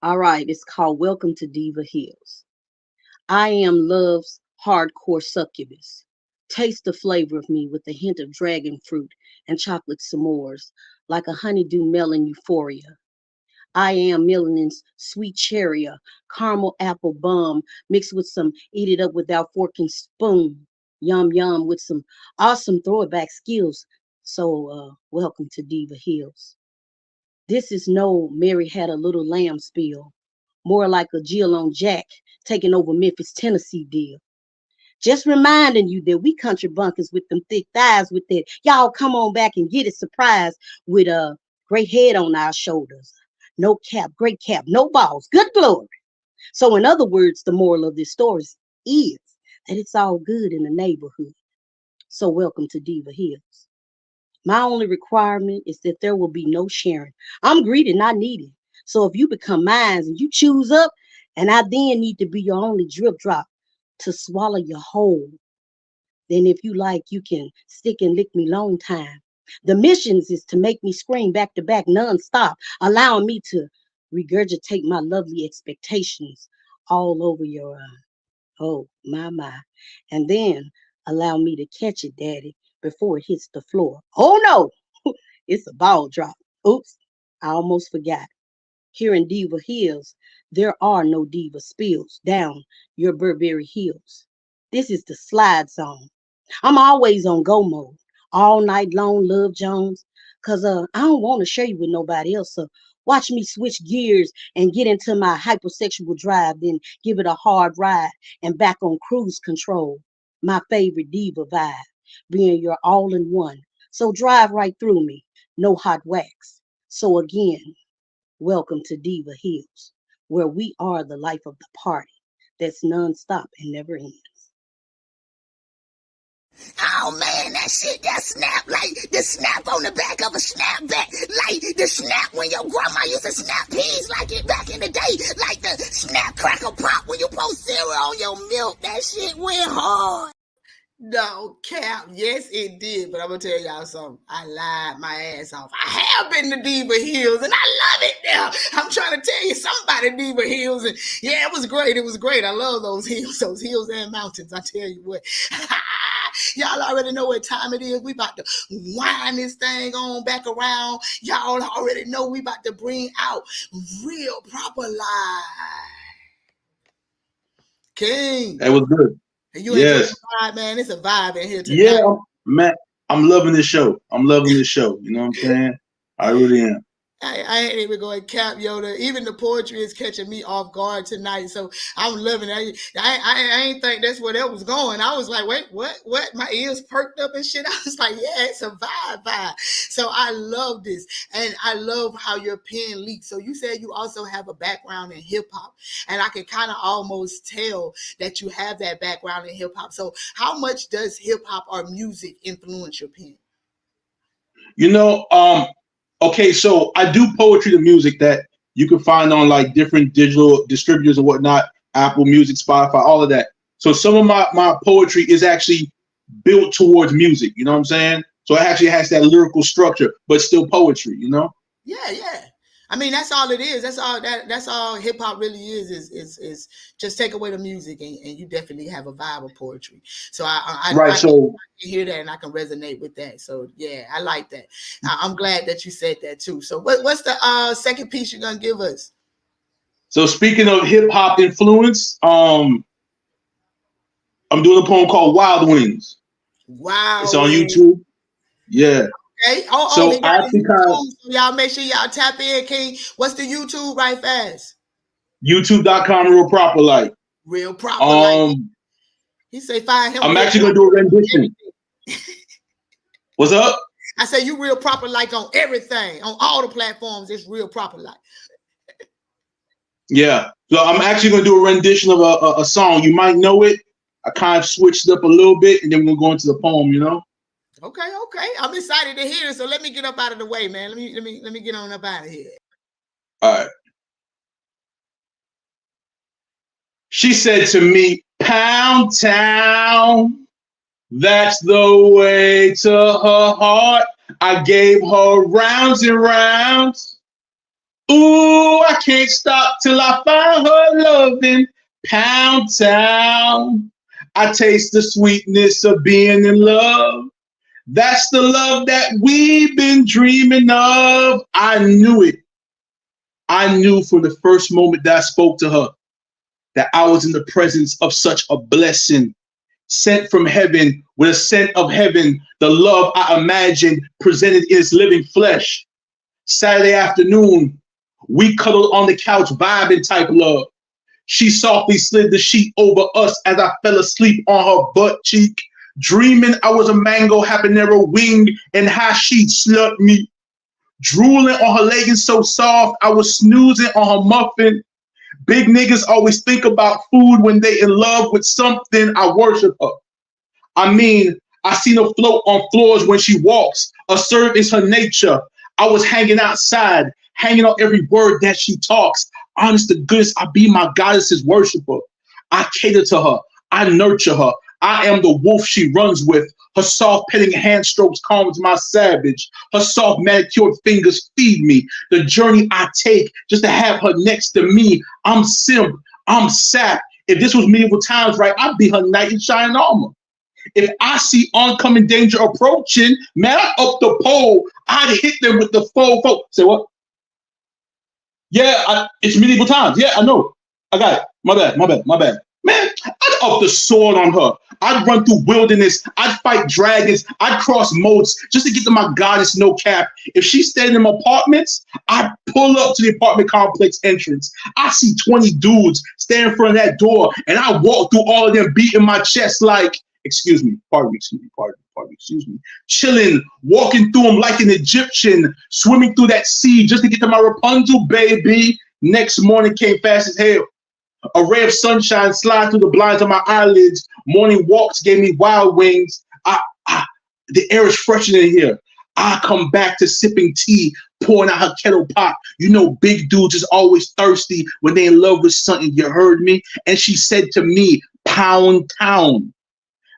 All right, it's called Welcome to Diva Hills. I am love's hardcore succubus. Taste the flavor of me with a hint of dragon fruit and chocolate s'mores, like a honeydew melon euphoria. I am melanin's sweet cherry, a caramel apple bomb mixed with some eat it up without fork and spoon. Yum yum with some awesome throwback skills. So welcome to Diva Hills. This is no Mary had a little lamb spiel, more like a Jill on Jack taking over Memphis, Tennessee deal. Just reminding you that we country bunkers with them thick thighs with that. Y'all come on back and get it surprised with a great head on our shoulders. No cap, great cap, no balls, good glory. So in other words, the moral of this story is that it's all good in the neighborhood. So welcome to Diva Hills. My only requirement is that there will be no sharing. I'm greedy, not needy. So if you become mine and you choose up, and I then need to be your only drip drop to swallow your whole, then if you like, you can stick and lick me long time. The missions is to make me scream back to back nonstop, allowing me to regurgitate my lovely expectations all over your oh my, and then allow me to catch it, daddy, before it hits the floor. Oh no, it's a ball drop. Oops, I almost forgot. Here in Diva Hills, there are no diva spills down your Burberry heels. This is the slide zone. I'm always on go mode, all night long, Love Jones, cause I don't want to share you with nobody else. So watch me switch gears and get into my hypersexual drive, then give it a hard ride and back on cruise control. My favorite diva vibe, being your all in one. So drive right through me, no hot wax. So again, welcome to Diva Hills, where we are the life of the party that's nonstop and never ends. Oh man, that shit, that snap, like the snap on the back of a snapback, like the snap when your grandma used to snap peas like it back in the day, like the snap crackle pop when you pour cereal on your milk. That shit went hard. No cap. Yes, it did. But I'm gonna tell y'all something. I lied my ass off. I have been to Diva Hills and I love it now. I'm trying to tell you somebody Diva Hills, and yeah, it was great. It was great. I love those hills and mountains. I tell you what. Y'all already know what time it is. We about to wind this thing on back around. Y'all already know we about to bring out real proper live. King. That was good. And you enjoy Yes. the vibe, man. It's a vibe in here tonight. Yeah, man. I'm loving this show. I'm loving this show. You know what I'm saying? I really am. I ain't even going to cap Yoda. Even the poetry is catching me off guard tonight. So I'm loving it. I ain't think that's where that was going. I was like, wait, what? My ears perked up and shit. I was like, yeah, it's a vibe. So I love this. And I love how your pen leaks. So you said you also have a background in hip hop. And I can kind of almost tell that you have that background in hip hop. So how much does hip hop or music influence your pen? You know, okay, so I do poetry to music that you can find on like different digital distributors and whatnot, Apple Music, Spotify, all of that. So some of my poetry is actually built towards music, you know what I'm saying? So it actually has that lyrical structure, but still poetry, you know? Yeah. I mean, that's all it is. That's all hip hop really is just take away the music and you definitely have a vibe of poetry. So I can hear that and I can resonate with that. So yeah, I like that. I'm glad that you said that too. So what's the second piece you're gonna give us? So speaking of hip hop influence, I'm doing a poem called Wild Wings. Wow. It's on YouTube. Yeah. Okay. So y'all make sure y'all tap in, King. What's the YouTube right fast? YouTube.com Real Proper Life. Real Proper Life. He say find him. I'm actually gonna do a rendition. What's up? I say you Real Proper Like on everything, on all the platforms. It's Real Proper Like. Yeah. So I'm actually gonna do a rendition of a song. You might know it. I kind of switched it up a little bit, and then we're gonna go into the poem. You know. Okay. I'm excited to hear it. So let me get up out of the way, man. Let me get on up out of here. All right. She said to me, Pound Town, That's the way to her heart. I gave her rounds and rounds. Ooh, I can't stop till I find her loving Pound Town. I taste the sweetness of being in love. That's the love that we've been dreaming of. I knew it. I knew from the first moment that I spoke to her that I was in the presence of such a blessing sent from heaven with a scent of heaven. The love I imagined presented in its living flesh. Saturday afternoon, we cuddled on the couch, vibing type love. She softly slid the sheet over us as I fell asleep on her butt cheek, dreaming I was a mango habanero wing and how she'd slut me. Drooling on her leggings so soft, I was snoozing on her muffin. Big niggas always think about food when they in love with something. I worship her. I mean, I seen her float on floors when she walks. Assert is her nature. I was hanging outside, hanging on every word that she talks. Honest to goodness, I be my goddess's worshiper. I cater to her. I nurture her. I am the wolf she runs with. Her soft petting hand strokes calms my savage. Her soft manicured fingers feed me. The journey I take just to have her next to me. I'm simp. I'm sap. If this was medieval times, right, I'd be her knight in shining armor. If I see oncoming danger approaching, man, I'm up the pole. I'd hit them with the full foe. Say what? Yeah, it's medieval times. Yeah, I know. I got it. My bad. Man, I'd up the sword on her. I'd run through wilderness. I'd fight dragons. I'd cross moats just to get to my goddess no cap. If she stayed in apartments, I'd pull up to the apartment complex entrance. I see 20 dudes standing in front of that door, and I walk through all of them beating my chest like, excuse me, chilling, walking through them like an Egyptian, swimming through that sea just to get to my Rapunzel, baby. Next morning came fast as hell. A ray of sunshine slid through the blinds of my eyelids. Morning walks gave me wild wings. The air is fresher in here. I come back to sipping tea, pouring out her kettle pot. You know, big dudes is always thirsty when they in love with something. You heard me? And she said to me, Pound Town.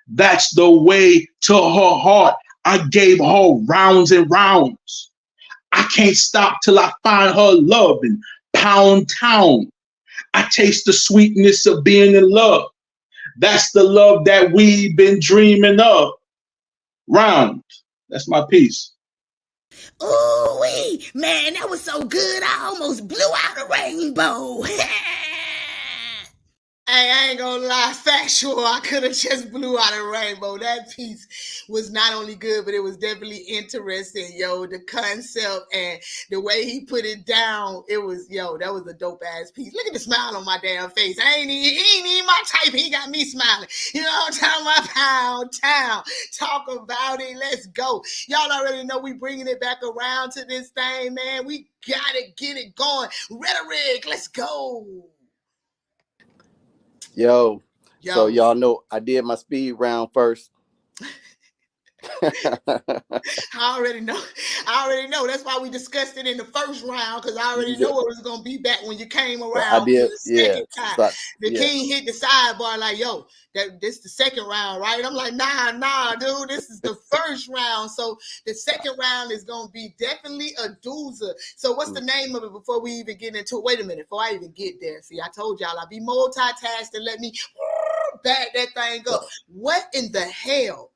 That's the way to her heart. I gave her rounds and rounds. I can't stop till I find her love in Pound Town. I taste the sweetness of being in love. That's the love that we've been dreaming of. Round. That's my piece. Ooh, man, that was so good. I almost blew out a rainbow. Hey, I ain't gonna lie, factual. I could have just blew out a rainbow. That piece was not only good, but it was definitely interesting, yo. The concept and the way he put it down, it was, that was a dope ass piece. Look at the smile on my damn face. He ain't even my type. He got me smiling. You know what I'm talking about? Pound Town. Talk about it. Let's go. Y'all already know we bringing it back around to this thing, man. We gotta get it going. Rhetoric, let's go. Yo, so y'all know I did my speed round first. I already know. That's why we discussed it in the first round, because I already know it was gonna be back when you came around. I did, the second time. The king hit the sidebar like, yo, this the second round, right? I'm like, nah, dude, this is the first round. So the second round is gonna be definitely a doozer. So what's the name of it before we even get into it? Wait a minute, before I even get there. See, I told y'all I'll be multitasking. Let me back that thing up. What in the hell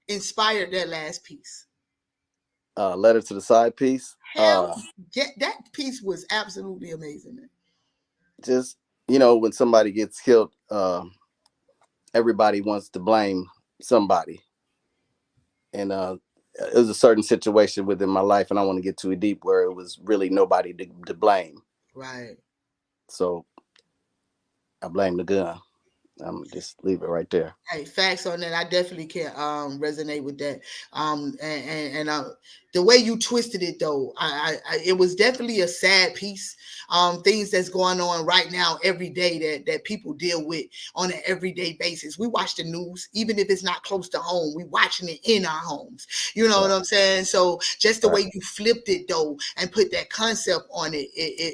inspired that last piece? Letter to the Side piece. Yeah, that piece was absolutely amazing, man. Just, when somebody gets killed, everybody wants to blame somebody. And it was a certain situation within my life, and I want to get too deep, where it was really nobody to blame. Right. So I blame the gun. I'm just leave it right there. Hey, facts on that. I definitely can resonate with that. And the way you twisted it, though, it was definitely a sad piece. Things that's going on right now every day that people deal with on an everyday basis. We watch the news, even if it's not close to home. We watching it in our homes. You know what I'm saying? So just the way you flipped it, though, and put that concept on it,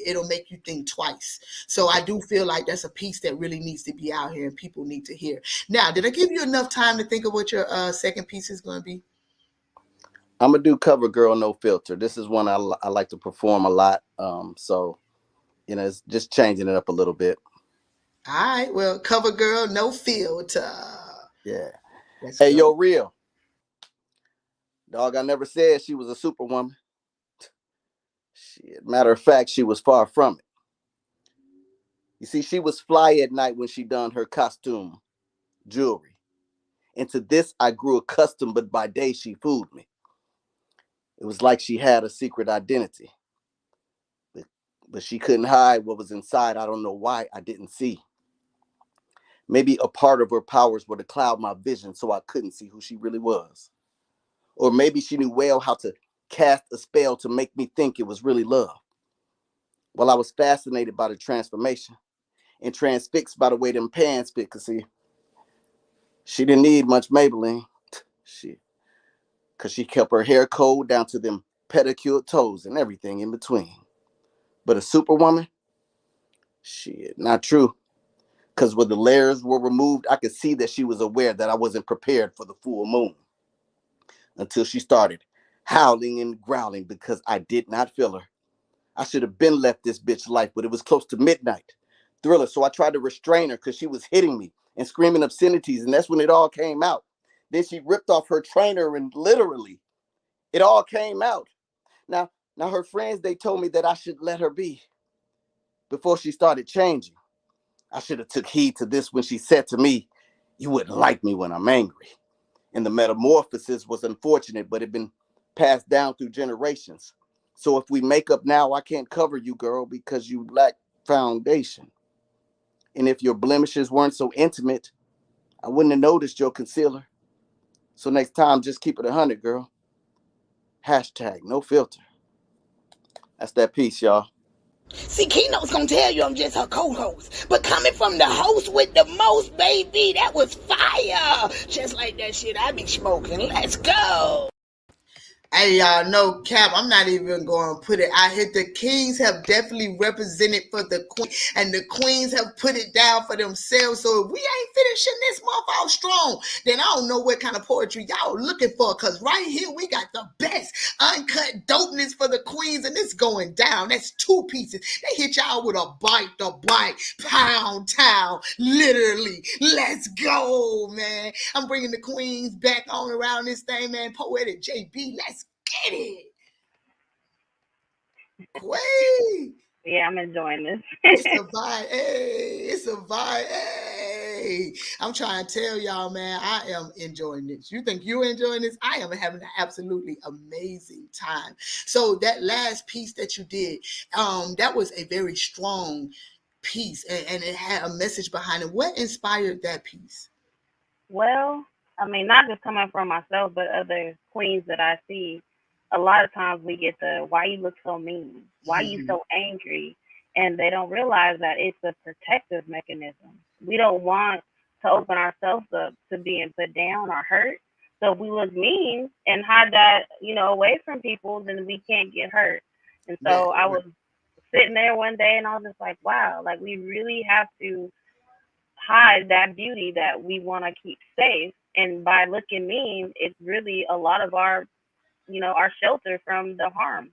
it'll make you think twice. So I do feel like that's a piece that really needs to be out here, and people need to hear. Now, did I give you enough time to think of what your second piece is going to be? I'm gonna do Cover Girl No Filter. This is one I like to perform a lot. So it's just changing it up a little bit. All right, well, Cover Girl No Filter. Yeah. Let's Hey, go. yo, real dog. I never said she was a superwoman. Shit. Matter of fact, she was far from it. You see, she was fly at night when she donned her costume, jewelry. And to this I grew accustomed, but by day she fooled me. It was like she had a secret identity. But she couldn't hide what was inside. I don't know why I didn't see. Maybe a part of her powers were to cloud my vision so I couldn't see who she really was. Or maybe she knew well how to cast a spell to make me think it was really love. Well, I was fascinated by the transformation and transfixed by the way them pants fit. Cause see, she didn't need much Maybelline. Cause she kept her hair cold down to them pedicured toes and everything in between. But a superwoman? Shit, not true. Because when the layers were removed, I could see that she was aware that I wasn't prepared for the full moon. Until she started howling and growling because I did not feel her. I should have been left this bitch life, but it was close to midnight. Thriller, so I tried to restrain her because she was hitting me and screaming obscenities, and that's when it all came out. Then she ripped off her trainer and literally, it all came out. Now her friends, they told me that I should let her be before she started changing. I should have took heed to this when she said to me, "You wouldn't like me when I'm angry." And the metamorphosis was unfortunate, but it had been passed down through generations. So if we make up now, I can't cover you, girl, because you lack foundation. And if your blemishes weren't so intimate, I wouldn't have noticed your concealer. So next time, just keep it 100, girl. Hashtag no filter. That's that piece, y'all. See, Keynote's gonna tell you I'm just her co-host. But coming from the host with the most, baby, that was fire. Just like that shit I be smoking. Let's go. Hey, y'all, no cap. I'm not even going to put it out here. The kings have definitely represented for the queen, and the queens have put it down for themselves. So if we ain't finishing this month out strong, then I don't know what kind of poetry y'all looking for. Because right here, we got the best uncut dopeness for the queens, and it's going down. That's 2 pieces. They hit y'all with a bite, pound town, literally. Let's go, man. I'm bringing the queens back on around this thing, man. Poetic JB, let's get it. Queen. Yeah, I'm enjoying this. It's a vibe. Hey, it's a vibe. Hey, I'm trying to tell y'all, man, I am enjoying this. You think you're enjoying this? I am having an absolutely amazing time. So that last piece that you did, that was a very strong piece, and it had a message behind it. What inspired that piece? Well, I mean, not just coming from myself, but other queens that I see. A lot of times we get the "Why you look so mean? Why you so angry?" And they don't realize that it's a protective mechanism. We don't want to open ourselves up to being put down or hurt. So if we look mean and hide that, away from people, then we can't get hurt. And Yeah. so I was sitting there one day and I was just like, wow, like we really have to hide that beauty that we want to keep safe. And by looking mean, it's really a lot of our shelter from the harm.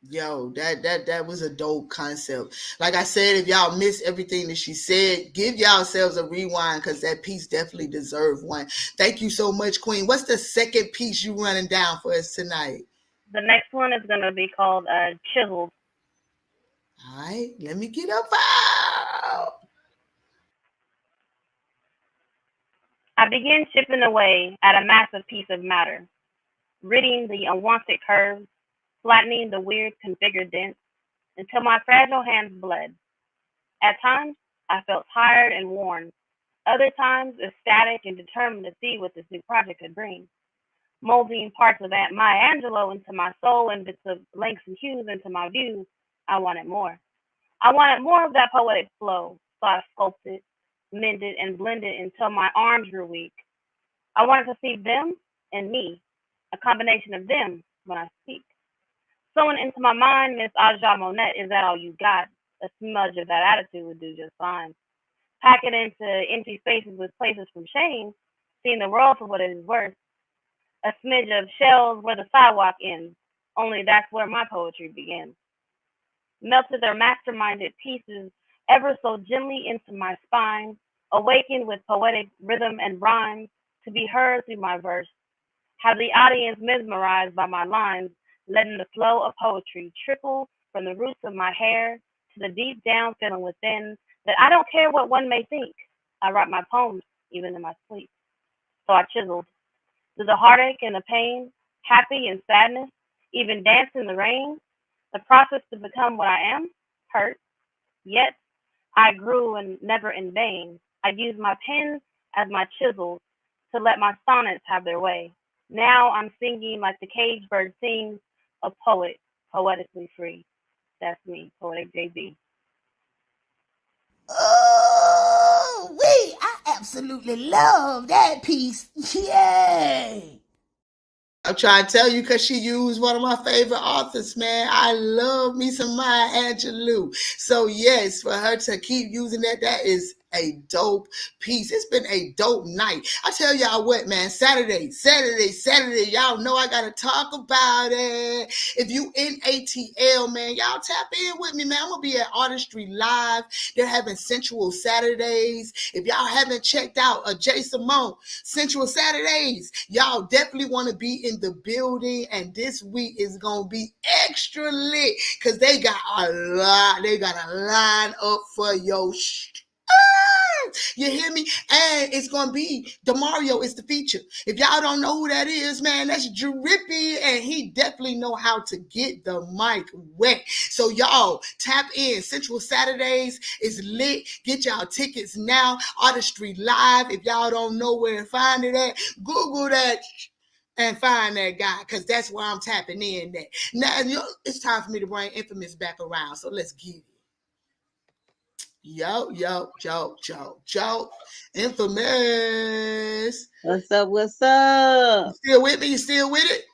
Yo, that was a dope concept. Like I said, if y'all missed everything that she said, give yourselves a rewind because that piece definitely deserved one. Thank you so much, Queen. What's the second piece you running down for us tonight? The next one is going to be called Chiseled. All right, let me get up out. I begin chipping away at a massive piece of matter, ridding the unwanted curves, flattening the weird configured dents until my fragile hands bled. At times, I felt tired and worn. Other times, ecstatic and determined to see what this new project could bring. Molding parts of Aunt Maya Angelou into my soul and bits of lengths and hues into my views, I wanted more. I wanted more of that poetic flow, so I sculpted, mended, and blended until my arms grew weak. I wanted to see them and me, a combination of them when I speak. Someone into my mind, Miss Aja Monette, is that all you got? A smudge of that attitude would do just fine. pack it into empty spaces with places from shame, seeing the world for what it is worth. A smidge of shells where the sidewalk ends, only that's where my poetry begins. Melted their masterminded pieces ever so gently into my spine, awakened with poetic rhythm and rhymes to be heard through my verse. Have the audience mesmerized by my lines, letting the flow of poetry trickle from the roots of my hair to the deep down feeling within that I don't care what one may think. I write my poems even in my sleep. So I chiseled through the heartache and the pain, happy and sadness, even dance in the rain. The process to become what I am, hurt, yet I grew and never in vain. I used my pen as my chisel to let my sonnets have their way. Now I'm singing like the cage bird sings, a poet, poetically free. That's me, Poetic JB. Oh, wait, I absolutely love that piece. Yay. I'm trying to tell you because she used one of my favorite authors, man. I love me some Maya Angelou. So yes, for her to keep using that, that is a dope piece. It's been a dope night. I tell y'all what, man, Saturday, y'all know I gotta talk about it. If you in ATL, man, y'all tap in with me, man. I'm gonna be at Artistry Live. They're having Sensual Saturdays. If y'all haven't checked out J. Simone, Sensual Saturdays, y'all definitely want to be in the building. And this week is gonna be extra lit because they got a line up for your you hear me? And it's gonna be Demario is the feature. If y'all don't know who that is, man, that's Drippy, and he definitely know how to get the mic wet. So y'all tap in. Central Saturdays is lit. Get y'all tickets now. Artistry Live. If y'all don't know where to find it at, Google that and find that guy, because that's where I'm tapping in at. Now it's time for me to bring Infamous back around. So let's get it. Yo, Infamous. What's up? What's up? You still with me? You still with it?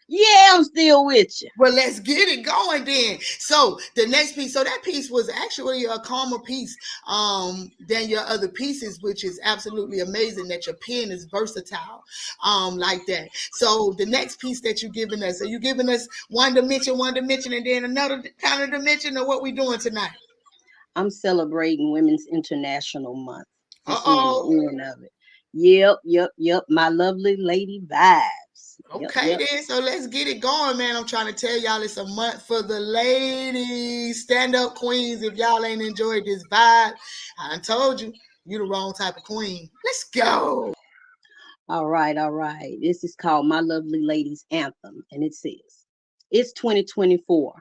Yeah, I'm still with you. Well, let's get it going then. So the next piece, so that piece was actually a calmer piece than your other pieces, which is absolutely amazing that your pen is versatile like that. So the next piece that you're giving us, are you giving us one dimension, and then another kind of dimension, or what we doing tonight? I'm celebrating Women's International Month. This is Uh-oh. the end of it. Yep. My lovely lady vibes. Okay, then. So let's get it going, man. I'm trying to tell y'all it's a month for the ladies. Stand up queens. If y'all ain't enjoyed this vibe, I told you, you the wrong type of queen. Let's go. All right. This is called My Lovely Ladies Anthem. And it says, it's 2024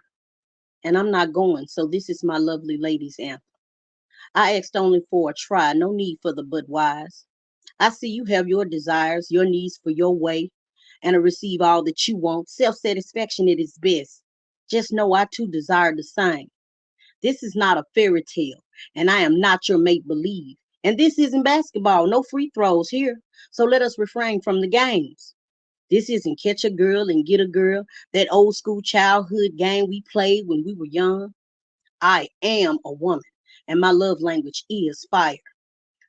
and I'm not going. So this is my lovely ladies anthem. I asked only for a try. No need for the but wise. I see you have your desires, your needs for your way, and to receive all that you want. Self-satisfaction at its best. Just know I too desire the same. This is not a fairy tale, and I am not your make-believe. And this isn't basketball, no free throws here. So let us refrain from the games. This isn't catch a girl and get a girl, that old school childhood game we played when we were young. I am a woman, and my love language is fire.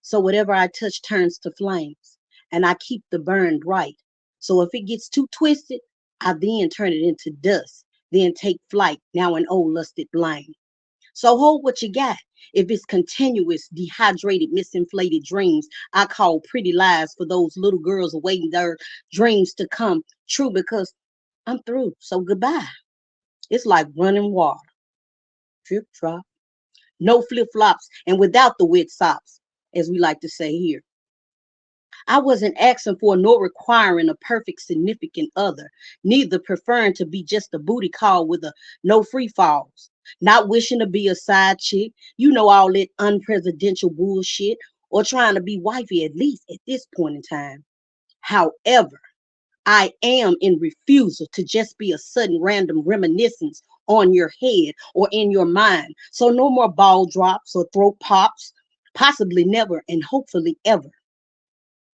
So whatever I touch turns to flames, and I keep the burn bright. So if it gets too twisted, I then turn it into dust, then take flight, now an old lusted blame. So hold what you got. If it's continuous, dehydrated, misinflated dreams, I call pretty lies for those little girls awaiting their dreams to come true, because I'm through. So goodbye. It's like running water. Drip drop. No flip flops and without the wet socks, as we like to say here. I wasn't asking for nor requiring a perfect significant other, neither preferring to be just a booty call with a no free falls, not wishing to be a side chick, you know, all that unpresidential bullshit, or trying to be wifey at least at this point in time. However, I am in refusal to just be a sudden random reminiscence on your head or in your mind. So no more ball drops or throat pops, possibly never and hopefully ever.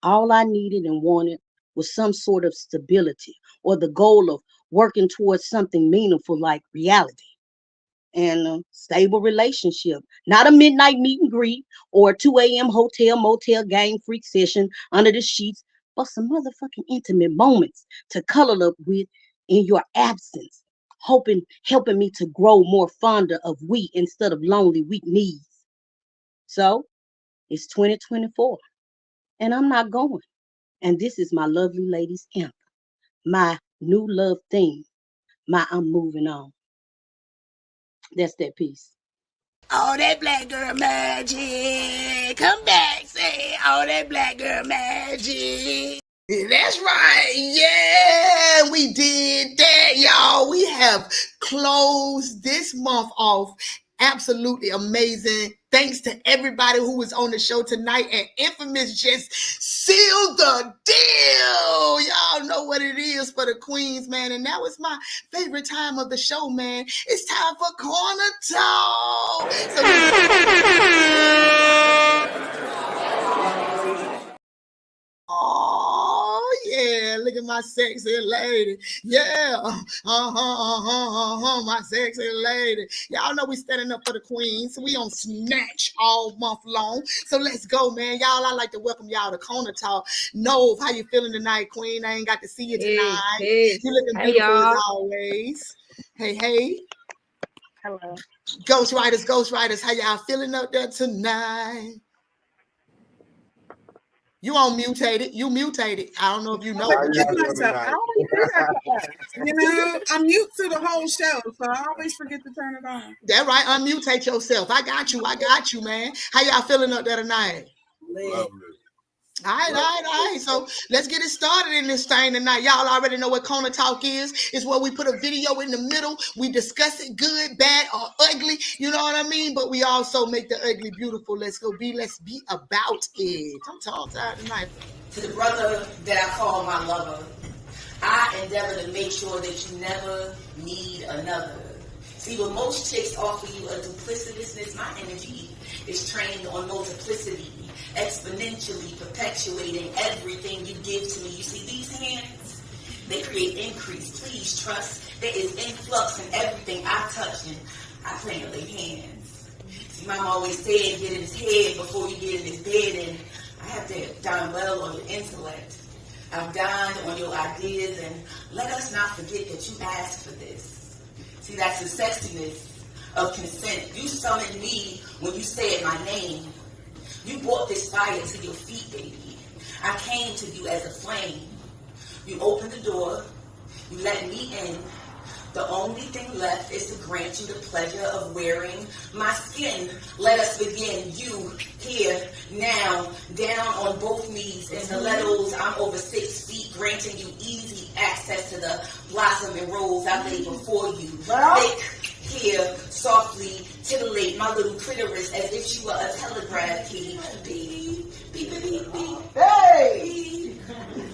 All I needed and wanted was some sort of stability or the goal of working towards something meaningful like reality. and a stable relationship. Not a midnight meet and greet or a 2 a.m. hotel motel game freak session under the sheets, but some motherfucking intimate moments to cuddle up with in your absence, helping me to grow more fonder of we instead of lonely weak knees. So it's 2024 and I'm not going. And this is my lovely lady's anthem, my new love theme, my I'm moving on. That's that piece. All that black girl magic. Come back, say all that black girl magic. That's right. Yeah, we did that, y'all. We have closed this month off absolutely amazing. Thanks to everybody who was on the show tonight. And Infamous just sealed the deal. Y'all know what it is for the queens, man. And that was my favorite time of the show, man. It's time for Corner Talk. Oh, yeah, look at my sexy lady. Yeah, my sexy lady. Y'all know we standing up for the queens. We on Snatch all month long. So let's go, man. Y'all, I'd like to welcome y'all to Corner Talk. Nove, how you feeling tonight, queen? I ain't got to see you tonight. Hey. You looking beautiful as always. Hey. Hello. Ghostwriters, how y'all feeling up there tonight? You on mutated. You mutated. I don't know if you know. I always do that. You know, I'm mute to the whole show, so I always forget to turn it on. That right. Unmutate yourself. I got you, man. How y'all feeling up there tonight? Lovely. All right. So let's get it started in this thing tonight. Y'all already know what Corner Talk is. It's where we put a video in the middle. We discuss it good, bad, or ugly. You know what I mean? But we also make the ugly beautiful. Let's be about it. I'm talking tonight. To the brother that I call my lover, I endeavor to make sure that you never need another. See, when most chicks offer you a duplicitousness, my energy is trained on multiplicity, exponentially perpetuating everything you give to me. You see, these hands, they create increase. Please trust there is influx in everything I touch, and I plan to lay hands. See, Mama always said, get in his head before you get in his bed, and I have to dine well on your intellect. I've dined on your ideas, and let us not forget that you asked for this. See, that's the sexiness of consent. You summoned me when you said my name. You brought this fire to your feet, baby. I came to you as a flame. You opened the door. You let me in. The only thing left is to grant you the pleasure of wearing my skin. Let us begin. You, here, now, down on both knees. In stilettos, I'm over 6 feet, granting you easy access to the blossoming rose I lay before you. Thick, here, softly, titillate my little clitoris as if she were a telegraph key. Beep, beep, beep, beep, beep. Hey!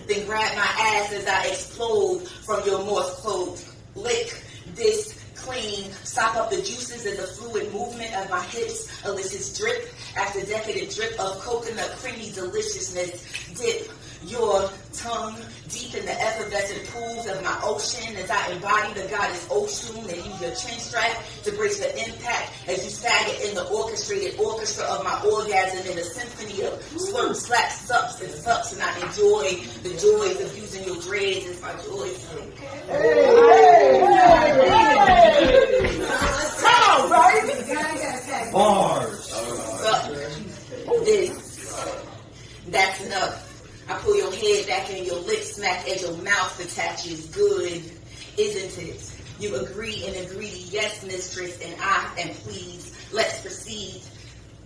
Then grab my ass as I explode from your Morse code. Lick this clean, sop up the juices and the fluid movement of my hips, elicits drip after decadent drip of coconut creamy deliciousness. Dip your tongue deep in the effervescent pools of my ocean as I embody the goddess Oshun and use your chin strap to brace the impact as you stagger in the orchestrated orchestra of my orgasm in a symphony of slurp, slap, sups, and sups, and I enjoy the joys of using your dreads as my joys. Come on, baby! Bars! That's enough. I pull your head back and your lips smack as your mouth attaches. Good, isn't it? You agree in a greedy yes, mistress, and I am pleased. Let's proceed.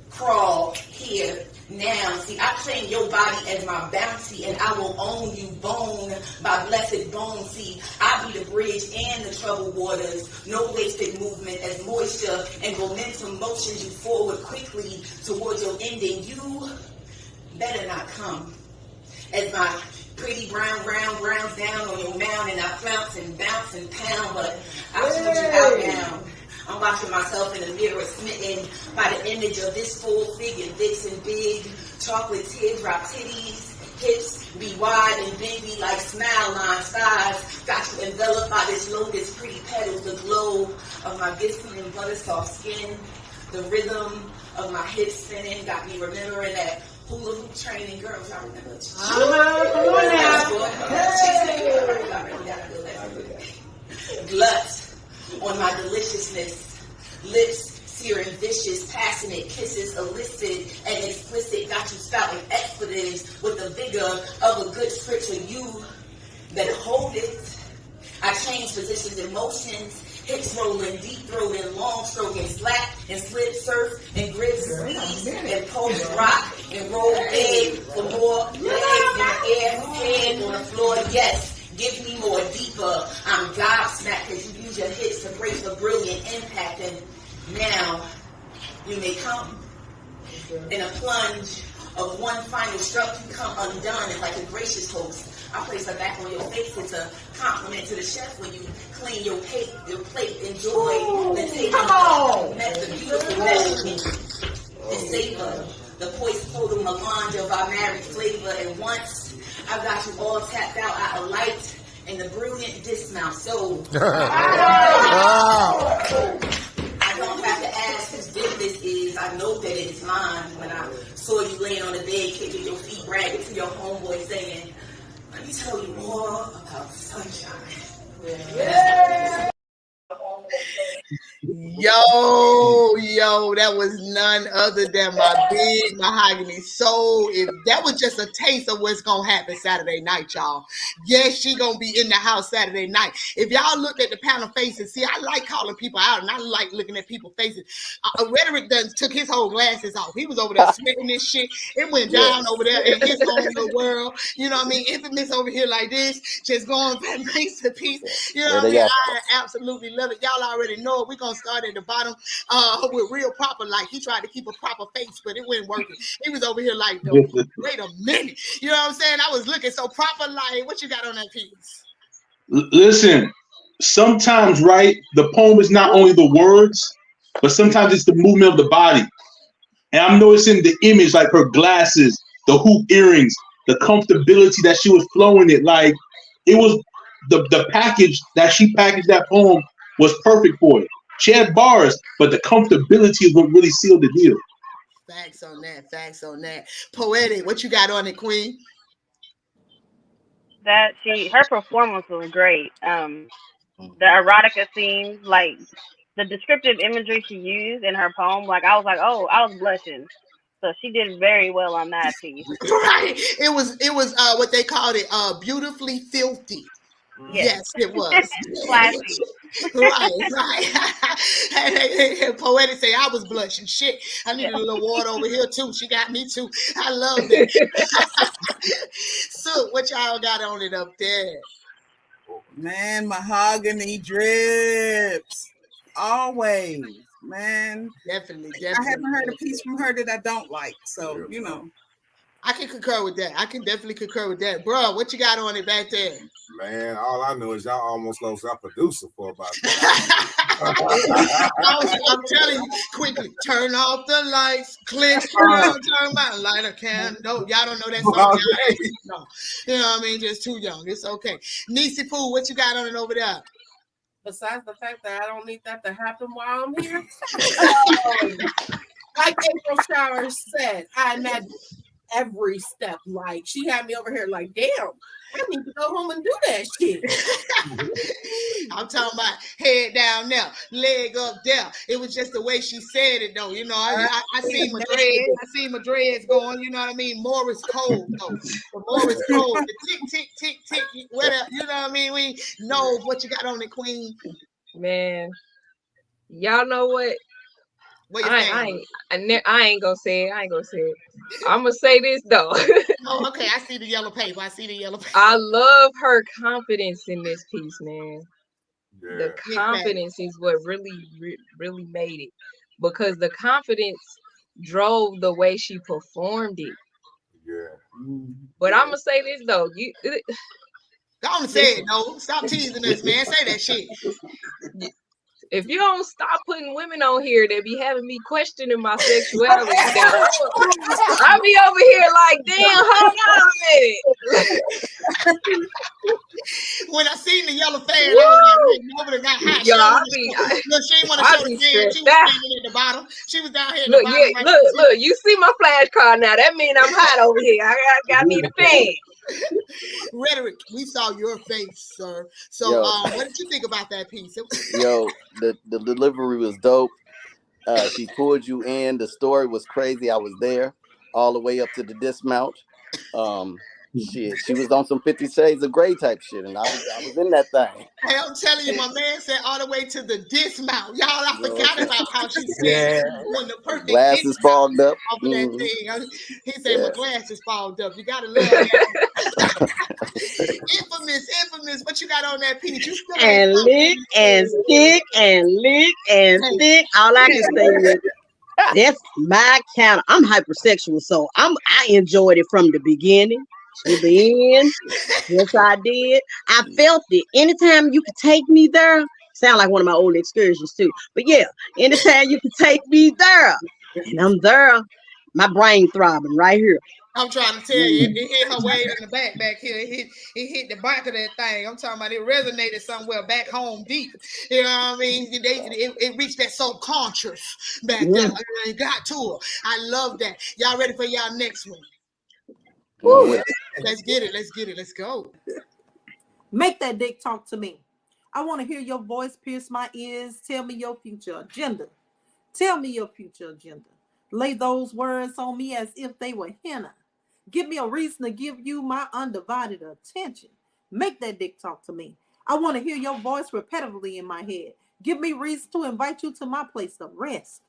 Crawl here now. See, I claim your body as my bounty, and I will own you bone by blessed bone. See, I be the bridge and the troubled waters. No wasted movement as moisture and momentum motions you forward quickly towards your ending. You better not come as my pretty brown grounds down on your mound, and I flounce and bounce and pound, but I'll put you out now. I'm watching myself in the mirror, smitten by the image of this full figure, Vixen, big chocolate teardrop titties, Hips be wide and bendy like smile line skies. Got you enveloped by this lotus, pretty petals, the glow of my glistening butter soft skin. The rhythm of my hips spinning got me remembering that hula hoop training. Girls, y'all remember? Come on now. Glut on my deliciousness. Lips searing vicious, passionate kisses, illicit and explicit. Got you spouting expletives with the vigor of a good scripture. You better hold it. I change positions and motions. Hips rolling, deep throating, long stroking, slap and slip, surf and grip, squeeze and pose, rock and roll, egg for more legs in the air, head on the floor. Yes, give me more, deeper. I'm gobsmacked because you use your hips to brace a brilliant impact. And now you may come in a plunge of one final stroke. You come undone and like a gracious host. I place her back on your face. It's a compliment to the chef when you clean your plate, enjoy the taste of the beautiful measurement and savor the total melange of our married flavor. And once I've got you all tapped out, I alight in the brilliant dismount. So I don't have to ask whose business is. I know that it is mine. When I saw you laying on the bed, kicking your feet, bragging to your homeboy, saying, "Let me tell you more about sunshine." Yeah. Yo, that was none other than my big mahogany soul. If that was just a taste of what's gonna happen Saturday night, y'all. Yes, she gonna be in the house Saturday night. If y'all looked at the panel faces, see, I like calling people out and I like looking at people's faces. Rhetoric done took his whole glasses off. He was over there sweating this shit. It went down over there in his own little world. You know what I mean? Infamous over here like this, just going from piece to piece. You know what I mean? I absolutely love it. Y'all already know it. We're gonna start at the bottom with real proper. Like he tried to keep a proper face, but it wasn't working. He was over here like, no, wait a minute. You know what I'm saying? I was looking so proper. Like, what you got on that piece? Listen, sometimes, right, the poem is not only the words, but sometimes it's the movement of the body. And I'm noticing the image, like her glasses, the hoop earrings, the comfortability that she was flowing it. Like it was the package that she packaged that poem was perfect for it. She had bars, but the comfortability is what really sealed the deal. Facts on that. Facts on that. Poetic, what you got on it, Queen? That her performance was great. The erotica scenes, like the descriptive imagery she used in her poem, like I was like, oh, I was blushing. So she did very well on that piece. Right. It was what they called it, beautifully filthy. Yes, it was. Classy. Right. And Poetic say I was blushing. Shit, I needed a little water over here too. She got me too. I love that. So, what y'all got on it up there? Man, mahogany drips. Always. Man. Definitely. I haven't heard a piece from her that I don't like. So, you know. I can concur with that. I can definitely concur with that. Bro, what you got on it back there? Man, all I know is y'all almost lost our producer for about that. I'm telling you, quickly, turn off the lights, click, turn my lighter candle. Y'all don't know that song. No. You know what I mean? Just too young. It's okay. Niecy Pooh, what you got on it over there? Besides the fact that I don't need that to happen while I'm here. Like April Showers said, I imagine every step. Like she had me over here like, damn, I need to go home and do that shit. I'm talking about head down there, leg up there. It was just the way she said it, though. You know, I see my dreads. I see my dreads going. You know what I mean? Morris Code, though. The Morris Code, the tick, tick, tick, tick. Whatever. You know what I mean? We know what you got on it, Queen. Man, y'all know what? I ain't gonna say it. I ain't gonna say it. I'm gonna say this though. Oh, okay. I see the yellow paper. I love her confidence in this piece, man. Yeah. The confidence is what really made it, because the confidence drove the way she performed it. Yeah. But I'm gonna say this though. Go on and say it, no. Stop teasing us, man. Say that shit. If you don't stop putting women on here that be having me questioning my sexuality, I'll be over here like, damn, hold on a minute. When I seen the yellow fan, I was like, wait, nobody got hot. Yo, Look, she didn't want to show the fan. She was standing at the bottom. She was down here at look, the bottom. Yeah, look, you see my flash card now. That means I'm hot over here. I got me the fan. Rhetoric, we saw your face, sir. So, what did you think about that piece? Yo, the delivery was dope. She pulled you in. The story was crazy. I was there all the way up to the dismount. Shit, she was on some 50 Shades of Grey type shit, and I was in that thing. Hey, I'm telling you, my man said all the way to the dismount. Y'all, I forgot about how she said when the perfect glasses fogged up off of that thing. He said my glasses fogged up. You gotta love that. Infamous. What you got on that piece? You still and lick and stick and lick and stick. All I can say is that's my counter. I'm hypersexual, so I enjoyed it from the beginning to the end. Yes, I did. I felt it. Anytime you could take me there, sound like one of my old excursions too. But yeah, anytime you could take me there, and I'm there, my brain throbbing right here. I'm trying to tell you, it hit her way in the back here. It hit the back of that thing. I'm talking about it resonated somewhere back home deep. You know what I mean? It reached that subconscious back there. It got to her. I love that. Y'all ready for y'all next one? Let's get it. Let's go. Make that dick talk to me. I want to hear your voice pierce my ears. Tell me your future agenda. Tell me your future agenda. Lay those words on me as if they were henna. Give me a reason to give you my undivided attention. Make that dick talk to me. I want to hear your voice repetitively in my head. Give me reason to invite you to my place of rest.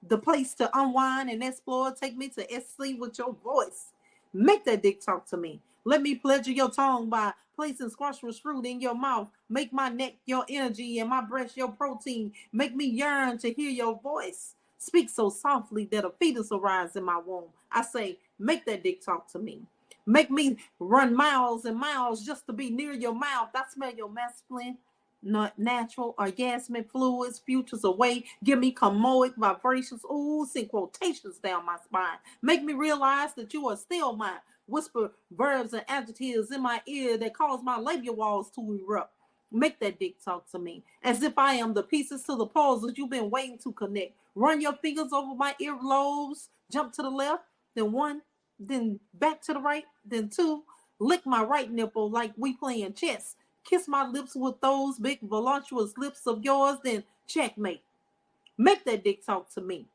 The place to unwind and explore. Take me to SC with your voice. Make that dick talk to me. Let me pleasure your tongue by placing scrumptious fruit in your mouth. Make my neck your energy and my breast your protein. Make me yearn to hear your voice. Speak so softly that a fetus will rise in my womb. I say, make that dick talk to me. Make me run miles and miles just to be near your mouth. I smell your masculine, natural, orgasmic fluids, futures away. Give me comoic vibrations. Ooh, send quotations down my spine. Make me realize that you are still mine. Whisper verbs and adjectives in my ear that cause my labia walls to erupt. Make that dick talk to me. As if I am the pieces to the puzzles you've been waiting to connect. Run your fingers over my earlobes. Jump to the left, then one, then back to the right, then two. Lick my right nipple like we playing chess. Kiss my lips with those big voluptuous lips of yours, then checkmate. Make that dick talk to me.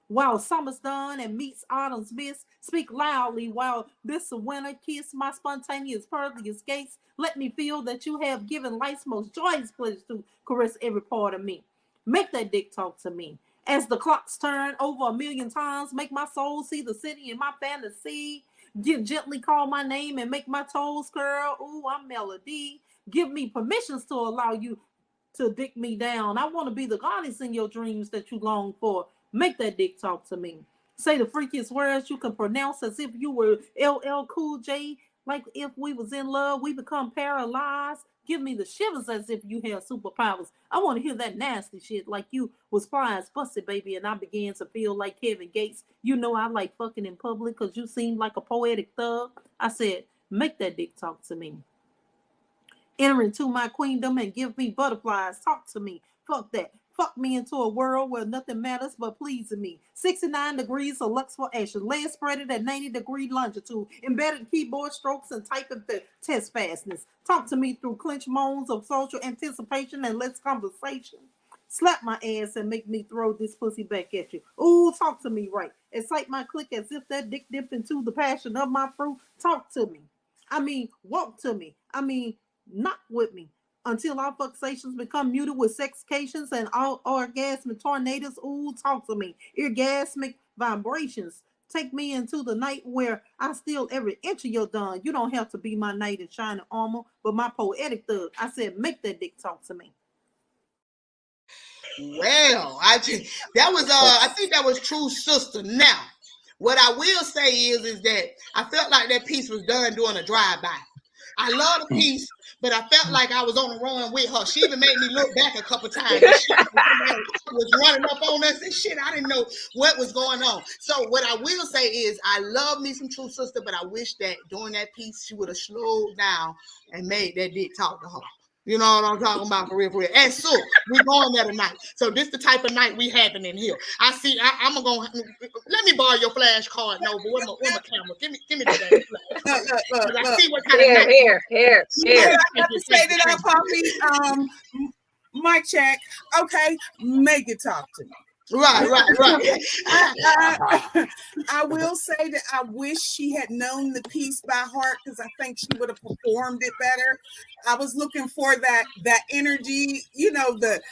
While summer's done and meets autumn's miss, speak loudly while this winter kiss my spontaneous pearly skates. Let me feel that you have given life's most joyous pleasure to caress every part of me. Make that dick talk to me. As the clocks turn over 1,000,000 times, make my soul see the city in my fantasy. Gently call my name and make my toes curl. Ooh, I'm melody. Give me permissions to allow you to dick me down. I want to be the goddess in your dreams that you long for. Make that dick talk to me. Say the freakiest words you can pronounce as if you were LL Cool J. Like if we was in love, we become paralyzed. Give me the shivers as if you had superpowers. I want to hear that nasty shit like you was flying busted, baby, and I began to feel like Kevin Gates. You know I like fucking in public because you seem like a poetic thug. I said, make that dick talk to me. Enter into my queendom and give me butterflies. Talk to me. Fuck that. Fuck me into a world where nothing matters but pleasing me. 69 degrees of lux for action. Legs spreaded at 90-degree longitude. Embedded keyboard strokes and typing test fastness. Talk to me through clenched moans of social anticipation and less conversation. Slap my ass and make me throw this pussy back at you. Ooh, talk to me right. Excite my click as if that dick dipped into the passion of my fruit. Talk to me. I mean, walk to me. I mean, knock with me. Until our fluxations become muted with sexcations and all orgasmic tornadoes. Ooh, talk to me. Orgasmic vibrations. Take me into the night where I steal every inch of your dawn. You don't have to be my knight in shining armor, but my poetic thug. I said, make that dick talk to me. Well, I think that was true, sister. Now, what I will say is that I felt like that piece was done during a drive-by. I love the piece, but I felt like I was on the run with her. She even made me look back a couple times. And shit, somebody was running up on us and shit. I didn't know what was going on. So what I will say is I love me some True Sister, but I wish that during that piece she would have slowed down and made that dick talk to her. You know what I'm talking about, for real, for real. And so we going there tonight. So this the type of night we having in here. I see. I'm gonna let me borrow your flash card. No, but where my camera? Give me the damn flash. I see what kind of night. Here. I have to say that I Poppy. Mic check. Okay, make it talk to me. Right. I will say that I wish she had known the piece by heart because I think she would have performed it better. I was looking for that energy, you know, the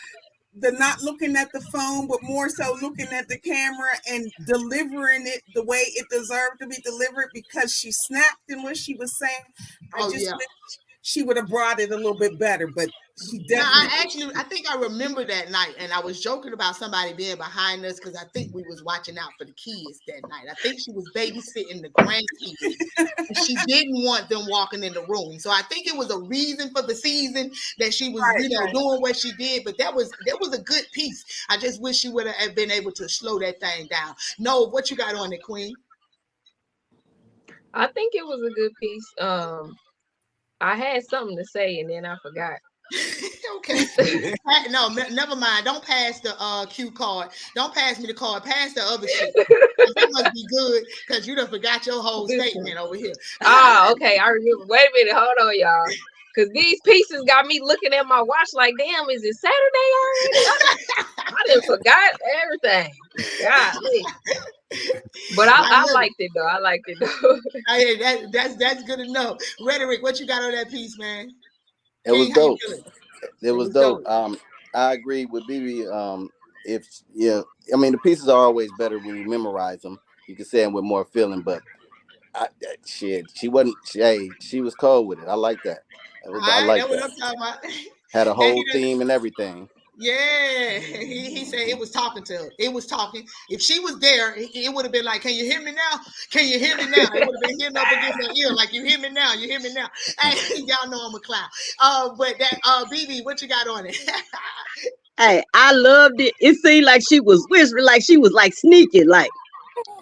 not looking at the phone, but more so looking at the camera and delivering it the way it deserved to be delivered because she snapped in what she was saying. I wish she would have brought it a little bit better, but she definitely. I think I remember that night, and I was joking about somebody being behind us because I think we was watching out for the kids that night. I think she was babysitting the grandkids, and she didn't want them walking in the room. So I think it was a reason for the season that she was, doing what she did. But that was a good piece. I just wish she would have been able to slow that thing down. No, what you got on it, Queen? I think it was a good piece. I had something to say and then I forgot. Okay. No, never mind. Don't pass the cue card. Don't pass me the card. Pass the other shit. It must be good because you done forgot your whole statement over here. Okay. I remember. Wait a minute. Hold on, y'all. Because these pieces got me looking at my watch like, damn, is it Saturday already? I done forgot everything. Golly. But I liked it though. Hey, that's good enough. Rhetoric, what you got on that piece, man? It was dope. It was dope. I agree with BB. I mean the pieces are always better when you memorize them. You can say them with more feeling, but she wasn't. She was cold with it. I like that. I like that. What I'm talking about. Had a whole theme and everything. Yeah, he said it was talking to her. It was talking. If she was there, it would have been like, "Can you hear me now? Can you hear me now?" It would have been hitting up against her ear, like, "You hear me now? You hear me now?" Hey, y'all know I'm a clown. But that BB, what you got on it? Hey, I loved it. It seemed like she was whispering, like she was like sneaking, like,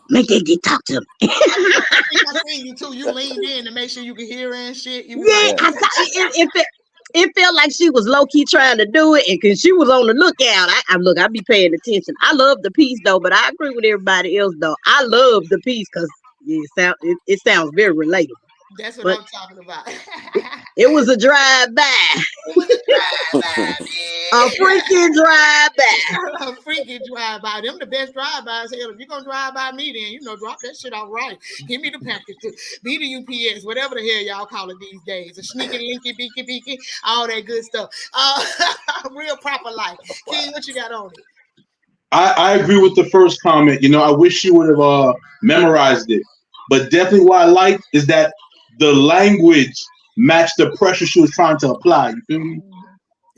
make that get talk to me. I seen you too. You leaned in to make sure you could hear her and shit. I saw it felt like she was low-key trying to do it, and because she was on the lookout. I be paying attention. I love the piece though, but I agree with everybody else though. I love the piece because it sounds very relatable. That's what I'm talking about. It was a drive-by. It was a drive-by, A freaking drive-by. A freaking drive-by. Them the best drive-bys. Hell, if you're gonna drive by me, then drop that shit out right. Give me the package. Be the UPS, whatever the hell y'all call it these days. A sneaky, linky, beaky, beaky, all that good stuff. Real proper life. King, what you got on it? I agree with the first comment. I wish she would have memorized it. But definitely what I liked is that the language matched the pressure she was trying to apply. You feel me?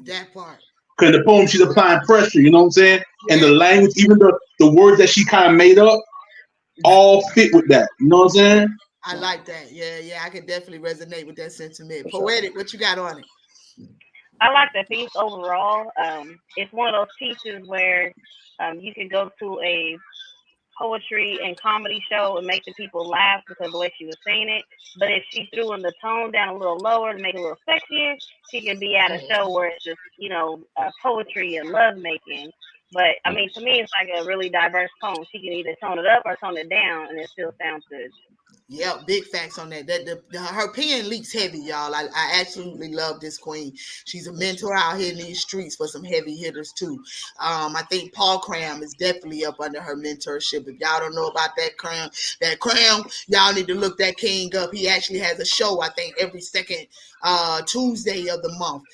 That part. Because in the poem, she's applying pressure, you know what I'm saying? Yeah. And the language, even the words that she kind of made up, all fit with that. You know what I'm saying? I like that. Yeah, I can definitely resonate with that sentiment. Poetic, what you got on it? I like the piece overall. It's one of those pieces where you can go to a poetry and comedy show and make the people laugh because of the way she was saying it. But if she threw in the tone down a little lower to make it a little sexier, she could be at a show where it's just, poetry and love making. But I mean, to me, it's like a really diverse poem. She can either tone it up or tone it down, and it still sounds good. Yeah, big facts on that. Her pen leaks heavy, y'all. I absolutely love this queen. She's a mentor out here in these streets for some heavy hitters too. I think Paul Cram is definitely up under her mentorship. If y'all don't know about that Cram, y'all need to look that king up. He actually has a show, I think, every second Tuesday of the month.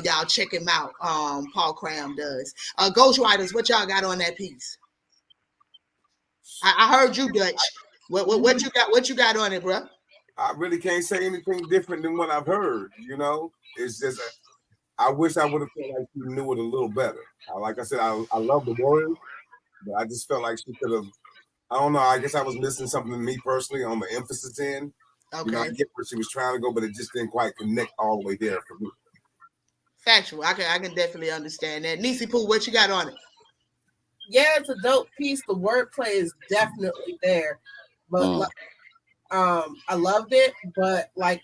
Y'all check him out. Paul Cram does. Ghostwriters, what y'all got on that piece? I heard you, Dutch. What you got? What you got on it, bro? I really can't say anything different than what I've heard. It's just I wish I would have felt like she knew it a little better. Like I said, I love the words, but I just felt like she could have. I don't know. I guess I was missing something to me personally on the emphasis end. You know, I Okay. get where she was trying to go, but it just didn't quite connect all the way there for me. Factual. I can definitely understand that. Nisi Poo, what you got on it? Yeah, it's a dope piece. The wordplay is definitely there, but I loved it. But like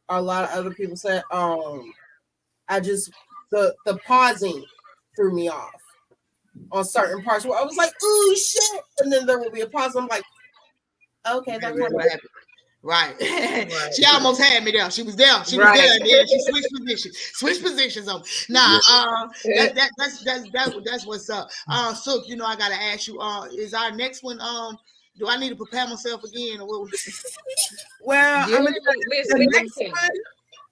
a lot of other people said, I just the pausing threw me off on certain parts where I was like, "Ooh shit," and then there will be a pause. I'm like, "Okay, that kind What of." happened? Right. Right. She almost had me there. She was there. She was there. Right. And then she switched positions. Switched positions on me. Nah, that's what's up. Sook, you know, I gotta ask you, is our next one do I need to prepare myself again or what? Well, Yeah, I'm gonna listen, the we next can.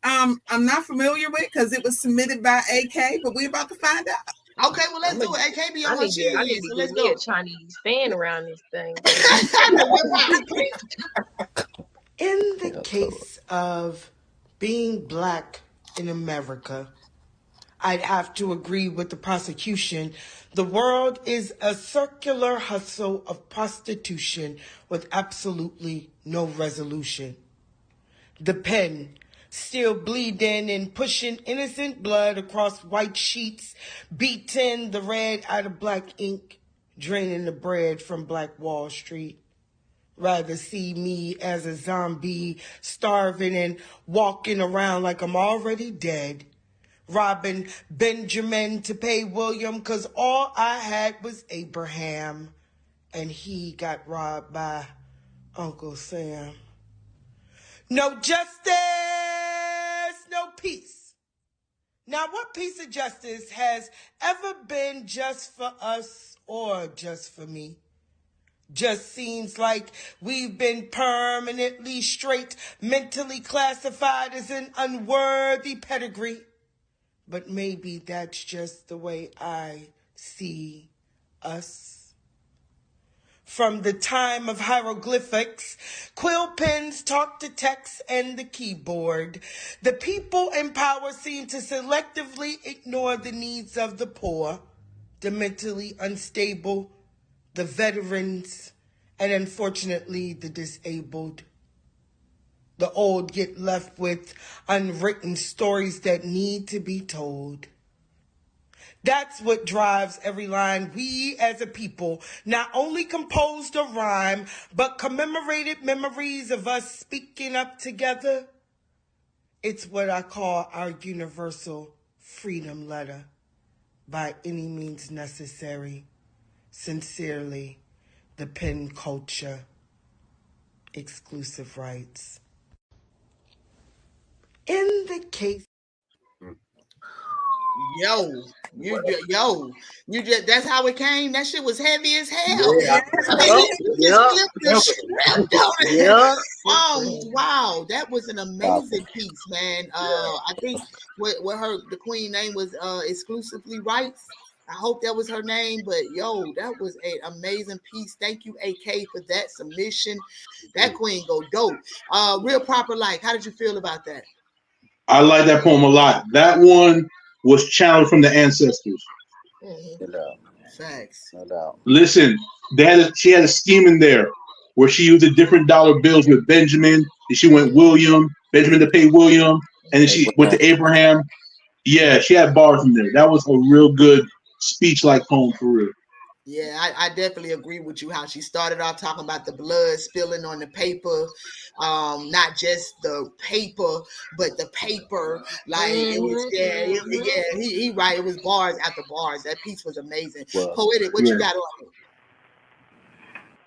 one. I'm not familiar with because it was submitted by AK, but we're about to find out. Okay, well let's do it. AK be on her shit, I need to so get let's me go. a Chinese fan around this thing. In the case of being black in America, I'd have to agree with the prosecution. The world is a circular hustle of prostitution with absolutely no resolution. The pen, still bleeding and pushing innocent blood across white sheets, beating the red out of black ink, draining the bread from Black Wall Street. Rather see me as a zombie, starving and walking around like I'm already dead. Robbing Benjamin to pay William, 'cause all I had was Abraham. And he got robbed by Uncle Sam. No justice, no peace. Now, what piece of justice has ever been just for us or just for me? Just seems like we've been permanently straight, mentally classified as an unworthy pedigree. But maybe that's just the way I see us. From the time of hieroglyphics, quill pens talk to text and the keyboard. The people in power seem to selectively ignore the needs of the poor, the mentally unstable, the veterans, and unfortunately the disabled. The old get left with unwritten stories that need to be told. That's what drives every line we as a people not only composed a rhyme, but commemorated memories of us speaking up together. It's what I call our universal freedom letter. By any means necessary. Sincerely, the pen culture. Exclusive rights. In the case. Yo, you just that's how it came. That shit was heavy as hell. Yeah. You just flipped the script on it. Yep. Wow, that was an amazing piece, man. I think what her the queen name was exclusively rights. I hope that was her name, but yo, that was an amazing piece. Thank you, AK, for that submission. That queen go dope. Real proper like. How did you feel about that? I like that poem a lot. That one was channeled from the ancestors. Facts. No doubt. Listen, she had a scheme in there where she used the different dollar bills with Benjamin, and she went Benjamin to pay William, and then she went to Abraham. Yeah, she had bars in there. That was a real good speech-like poem for real. Yeah, I definitely agree with you. How she started off talking about the blood spilling on the paper, not just the paper, but the paper. Like it was, he right. It was bars after bars. That piece was amazing. Well, Poetic, what you got on it?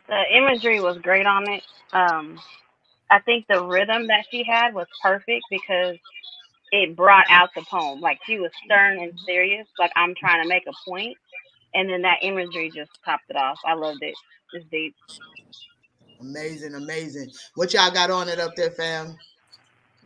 The imagery was great on it. I think the rhythm that she had was perfect because it brought out the poem. Like she was stern and serious, like I'm trying to make a point, and then that imagery just topped it off. I loved it. It's deep. Amazing, amazing. What y'all got on it up there, fam?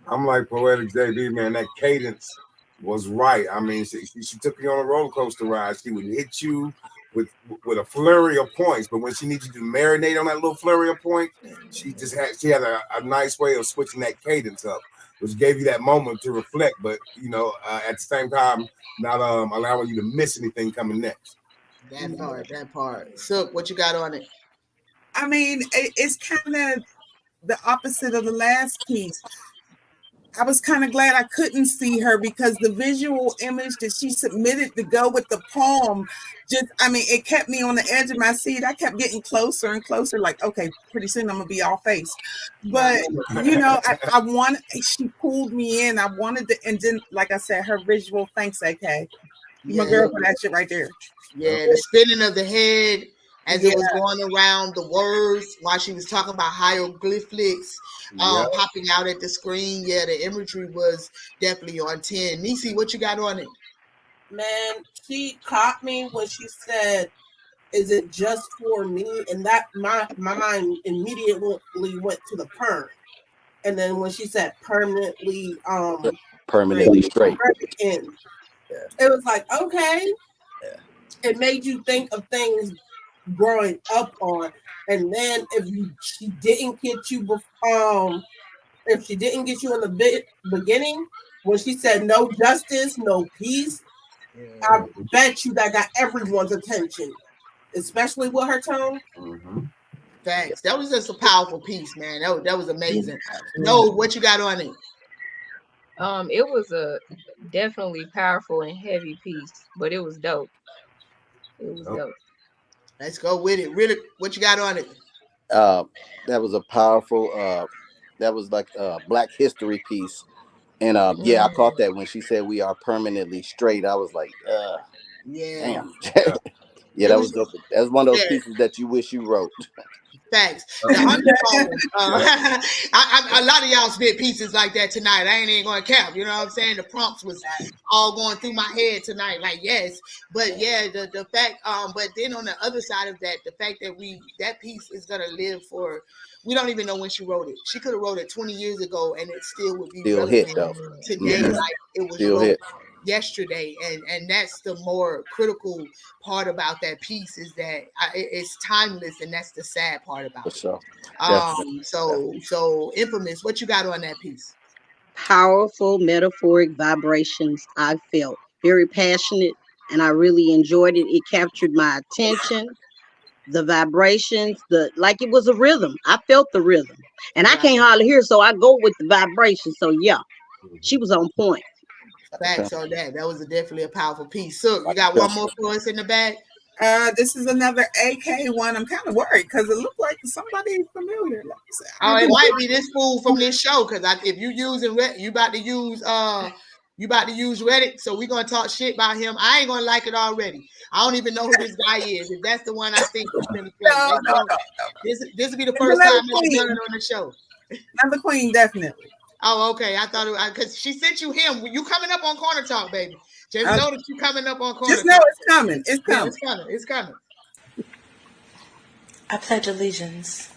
I'm like Poetic JB, man. That cadence was right. I mean, she took you on a roller coaster ride. She would hit you with a flurry of points, but when she needed you to marinate on that little flurry of points, she had a nice way of switching that cadence up, which gave you that moment to reflect. But at the same time, not allowing you to miss anything coming next. That part. So, what you got on it? I mean, it's kind of the opposite of the last piece. I was kind of glad I couldn't see her because the visual image that she submitted to go with the poem, it kept me on the edge of my seat. I kept getting closer and closer, like, okay, pretty soon I'm gonna be all face. But she pulled me in. I wanted to, and then, like I said, her visual, thanks, AK. My girl for that shit right there. Yeah, the spinning of the head as it was going around the words while she was talking about hieroglyphics popping out at the screen. Yeah, the imagery was definitely on 10. Nisi, what you got on it? Man, she caught me when she said, "Is it just for me?" And that my mind immediately went to the perm. And then when she said permanently straight. It was like, okay. It made you think of things growing up on. And then if she didn't get you in the beginning, when she said no justice, no peace, I bet you that got everyone's attention, especially with her tone. Thanks. That was just a powerful piece, man. That was amazing. No, what you got on it? It was a definitely powerful and heavy piece, but it was dope. It was dope. Let's go with it. Really, what you got on it? That was a powerful. That was like a Black History piece, and I caught that when she said we are permanently straight. I was like, damn. Yeah, that was dope. That's one of those pieces that you wish you wrote. Facts. The undertone, a lot of y'all spit pieces like that tonight. I ain't even going to cap. You know what I'm saying? The prompts was all going through my head tonight. Like, yes. But yeah, the fact, but then on the other side of that, the fact that that piece is going to live for, we don't even know when she wrote it. She could have wrote it 20 years ago and it still would be relevant today. Like it was wrote yesterday, and that's the more critical part about that piece is that it's timeless, and that's the sad part about it. So Infamous, what you got on that piece? Powerful metaphoric vibrations I felt. Very passionate, and I really enjoyed it. It captured my attention. The vibrations, like it was a rhythm. I felt the rhythm, and I can't hardly hear, so I go with the vibration. So yeah, she was on point. Facts on that. That was definitely a powerful piece. So you got one more for us in the bag? This is another AK one. I'm kind of worried because it looked like somebody familiar. Like it might be this fool from this show. Because if you using you about to use Reddit, so we're gonna talk shit about him. I ain't gonna like it already. I don't even know who this guy is. If that's the one I think is gonna play. No. This will be the first time I've done it on the show. Another queen, definitely. Oh, okay. I thought it because she sent you him. You coming up on Corner Talk, baby. Just know that you coming up on Corner Talk. Just know it's coming. It's coming. Yeah, it's coming. It's coming. I pledge allegiance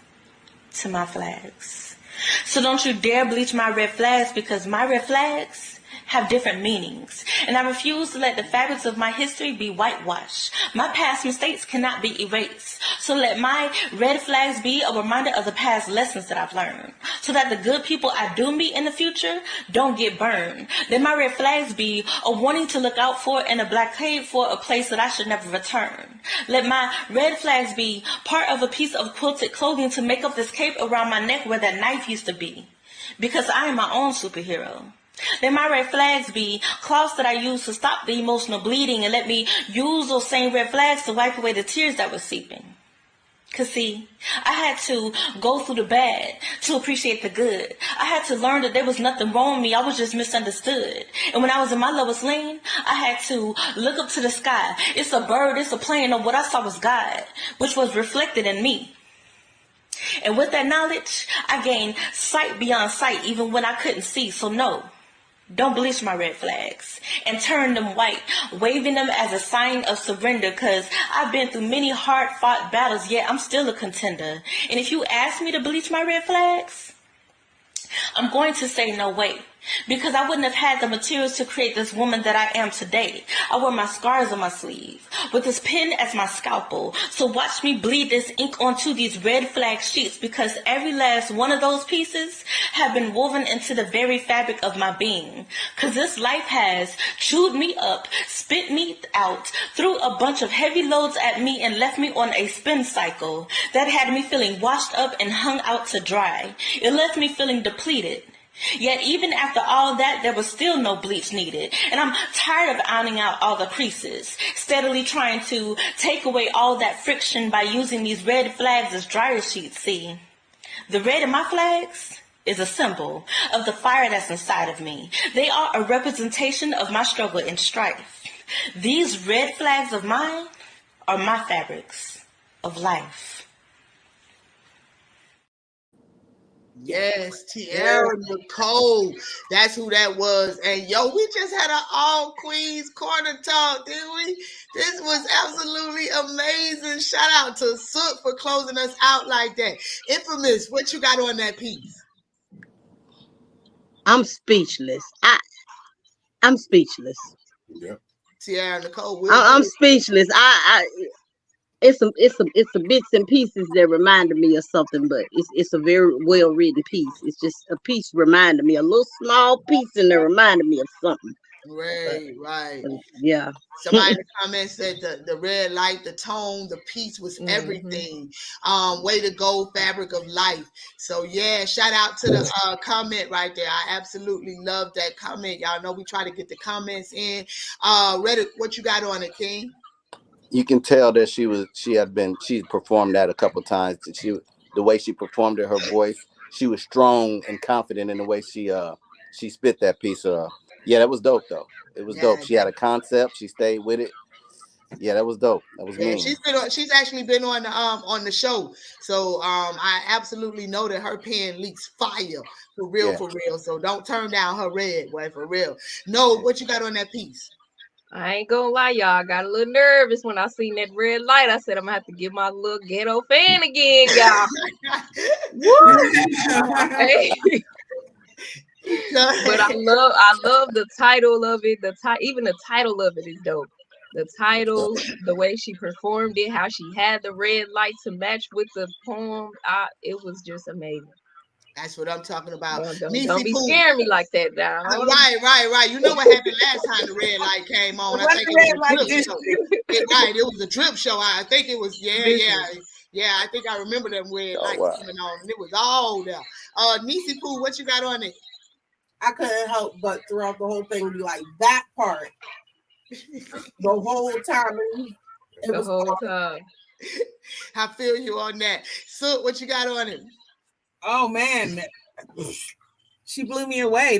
to my flags. So don't you dare bleach my red flags, because my red flags have different meanings, and I refuse to let the fabrics of my history be whitewashed. My past mistakes cannot be erased, so let my red flags be a reminder of the past lessons that I've learned, so that the good people I do meet in the future don't get burned. Let my red flags be a warning to look out for and a blockade for a place that I should never return. Let my red flags be part of a piece of quilted clothing to make up this cape around my neck where that knife used to be, because I am my own superhero. Let my red flags be cloths that I use to stop the emotional bleeding, and let me use those same red flags to wipe away the tears that were seeping. Because see, I had to go through the bad to appreciate the good. I had to learn that there was nothing wrong with me. I was just misunderstood. And when I was in my lowest lane, I had to look up to the sky. It's a bird, it's a plane, and what I saw was God, which was reflected in me. And with that knowledge, I gained sight beyond sight, even when I couldn't see. So no, don't bleach my red flags and turn them white, waving them as a sign of surrender, because I've been through many hard-fought battles, yet I'm still a contender. And if you ask me to bleach my red flags, I'm going to say no way, Because I wouldn't have had the materials to create this woman that I am today. I wear my scars on my sleeve, with this pen as my scalpel. So watch me bleed this ink onto these red flag sheets, because every last one of those pieces have been woven into the very fabric of my being. Because this life has chewed me up, spit me out, threw a bunch of heavy loads at me, and left me on a spin cycle that had me feeling washed up and hung out to dry. It left me feeling depleted. Yet even after all that, there was still no bleach needed. And I'm tired of ironing out all the creases, steadily trying to take away all that friction by using these red flags as dryer sheets. See, the red in my flags is a symbol of the fire that's inside of me. They are a representation of my struggle and strife. These red flags of mine are my fabrics of life. Yes, Tierra Nicole. That's who that was. And yo, we just had an all Queens corner talk, didn't we? This was absolutely amazing. Shout out to Soot for closing us out like that. Infamous, what you got on that piece? I'm speechless. I'm speechless. Yeah. Tierra Nicole. I'm speechless. It's some bits and pieces that reminded me of something, but it's a very well written piece. It's just a piece reminded me, a little small piece, and that reminded me of something. Right. Yeah. Somebody in the comments said the red light, the tone, the piece was everything. Way to go, fabric of life. So yeah, shout out to the comment right there. I absolutely love that comment. Y'all know we try to get the comments in. Reddit, what you got on it, King? You can tell that she performed that a couple times. The way she performed it, her voice, she was strong and confident in the way she spit that piece. Yeah, that was dope though. It was dope. She had a concept. She stayed with it. Yeah, that was dope. That was mean. She's actually been on the show. So I absolutely know that her pen leaks fire for real. So don't turn down her red, boy, for real. No, what you got on that piece? I ain't gonna lie, y'all. I got a little nervous when I seen that red light. I said I'm gonna have to get my little ghetto fan again, y'all. Woo! Hey. But I love the title of it. Even the title of it is dope. The title, the way she performed it, how she had the red light to match with the poem, it was just amazing. That's what I'm talking about. Don't be scaring me like that, now. Right. You know what happened last time the red light came on? I think it was a drip show. It was a drip show. I think it was. Yeah. I think I remember them red lights coming on, and it was all there. Nisi Poo, what you got on it? I couldn't help but throughout the whole thing be like that part the whole time. The whole time. I feel you on that. So, what you got on it? Oh man, she blew me away.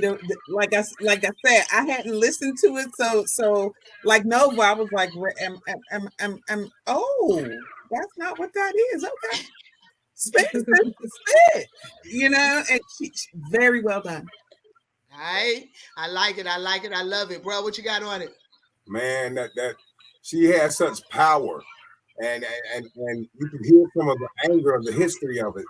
Like I said, I hadn't listened to it, so like Nova, I was like, oh, that's not what that is. Okay, spit, you know, and she very well done. All right, I like it. I love it, bro. What you got on it? Man, that she has such power, and you can hear some of the anger of the history of it.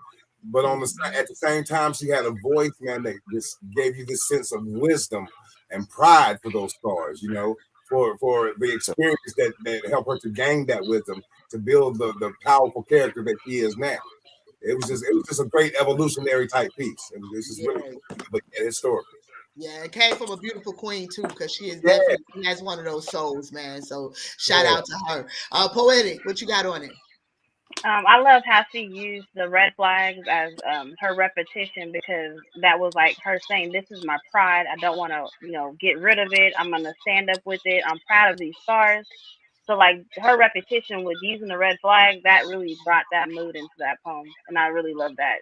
But at the same time, she had a voice, man, that just gave you this sense of wisdom and pride for those scars, you know, for the experience that helped her to gain that wisdom to build the powerful character that she is now. It was just a great evolutionary type piece. It was just really historical. Yeah, it came from a beautiful queen too, because she is definitely has one of those souls, man. So shout out to her. Poetic, what you got on it? I love how she used the red flags as her repetition, because that was like her saying, "This is my pride. I don't want to, get rid of it. I'm gonna stand up with it. I'm proud of these scars." So like her repetition with using the red flag, that really brought that mood into that poem, and I really love that.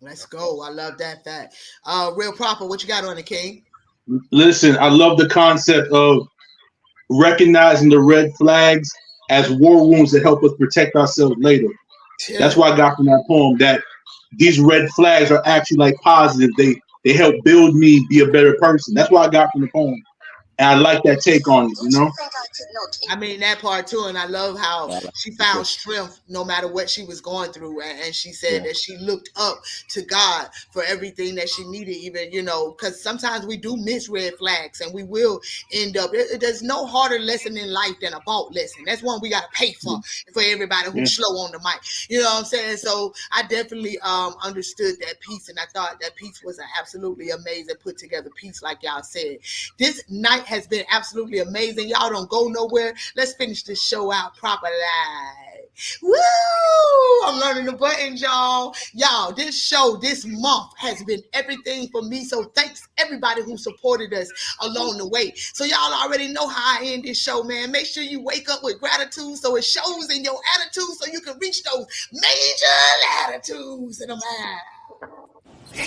Let's go. I love that fact. Real Proper, what you got on it, King? Listen, I love the concept of recognizing the red flags as war wounds that help us protect ourselves later. Yeah. That's why I got from that poem that these red flags are actually like positive. They help build me be a better person. That's what I got from the poem. And I like that take on it, you know? I mean, that part too. And I love how she found strength no matter what she was going through. And she said that she looked up to God for everything that she needed, even, you know, because sometimes we do miss red flags and we will end up. There's no harder lesson in life than a bought lesson. That's one we got to pay for everybody who's slow on the mic. You know what I'm saying? So I definitely understood that piece. And I thought that piece was an absolutely amazing put together piece, like y'all said. This night has been absolutely amazing. Y'all don't go nowhere. Let's finish this show out proper live. Woo! I'm learning the buttons, y'all. Y'all, this show this month has been everything for me. So thanks everybody who supported us along the way. So y'all already know how I end this show, man. Make sure you wake up with gratitude so it shows in your attitude so you can reach those major latitudes in the mind.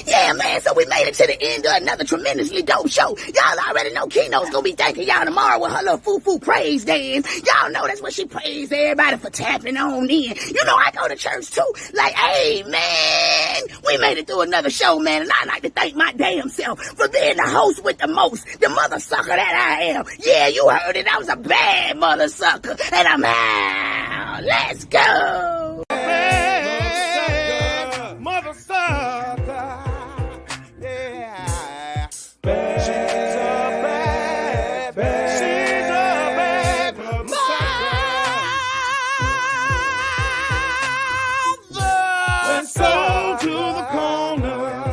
Yeah, man, so we made it to the end of another tremendously dope show. Y'all already know Keynote's gonna be thanking y'all tomorrow with her little foo-foo praise dance. Y'all know that's what she praised everybody for tapping on in. You know, I go to church too. Like, hey, man, we made it through another show, man, and I like to thank my damn self for being the host with the most, the mother sucker that I am. Yeah, you heard it. I was a bad mother sucker, and I'm out. Let's go.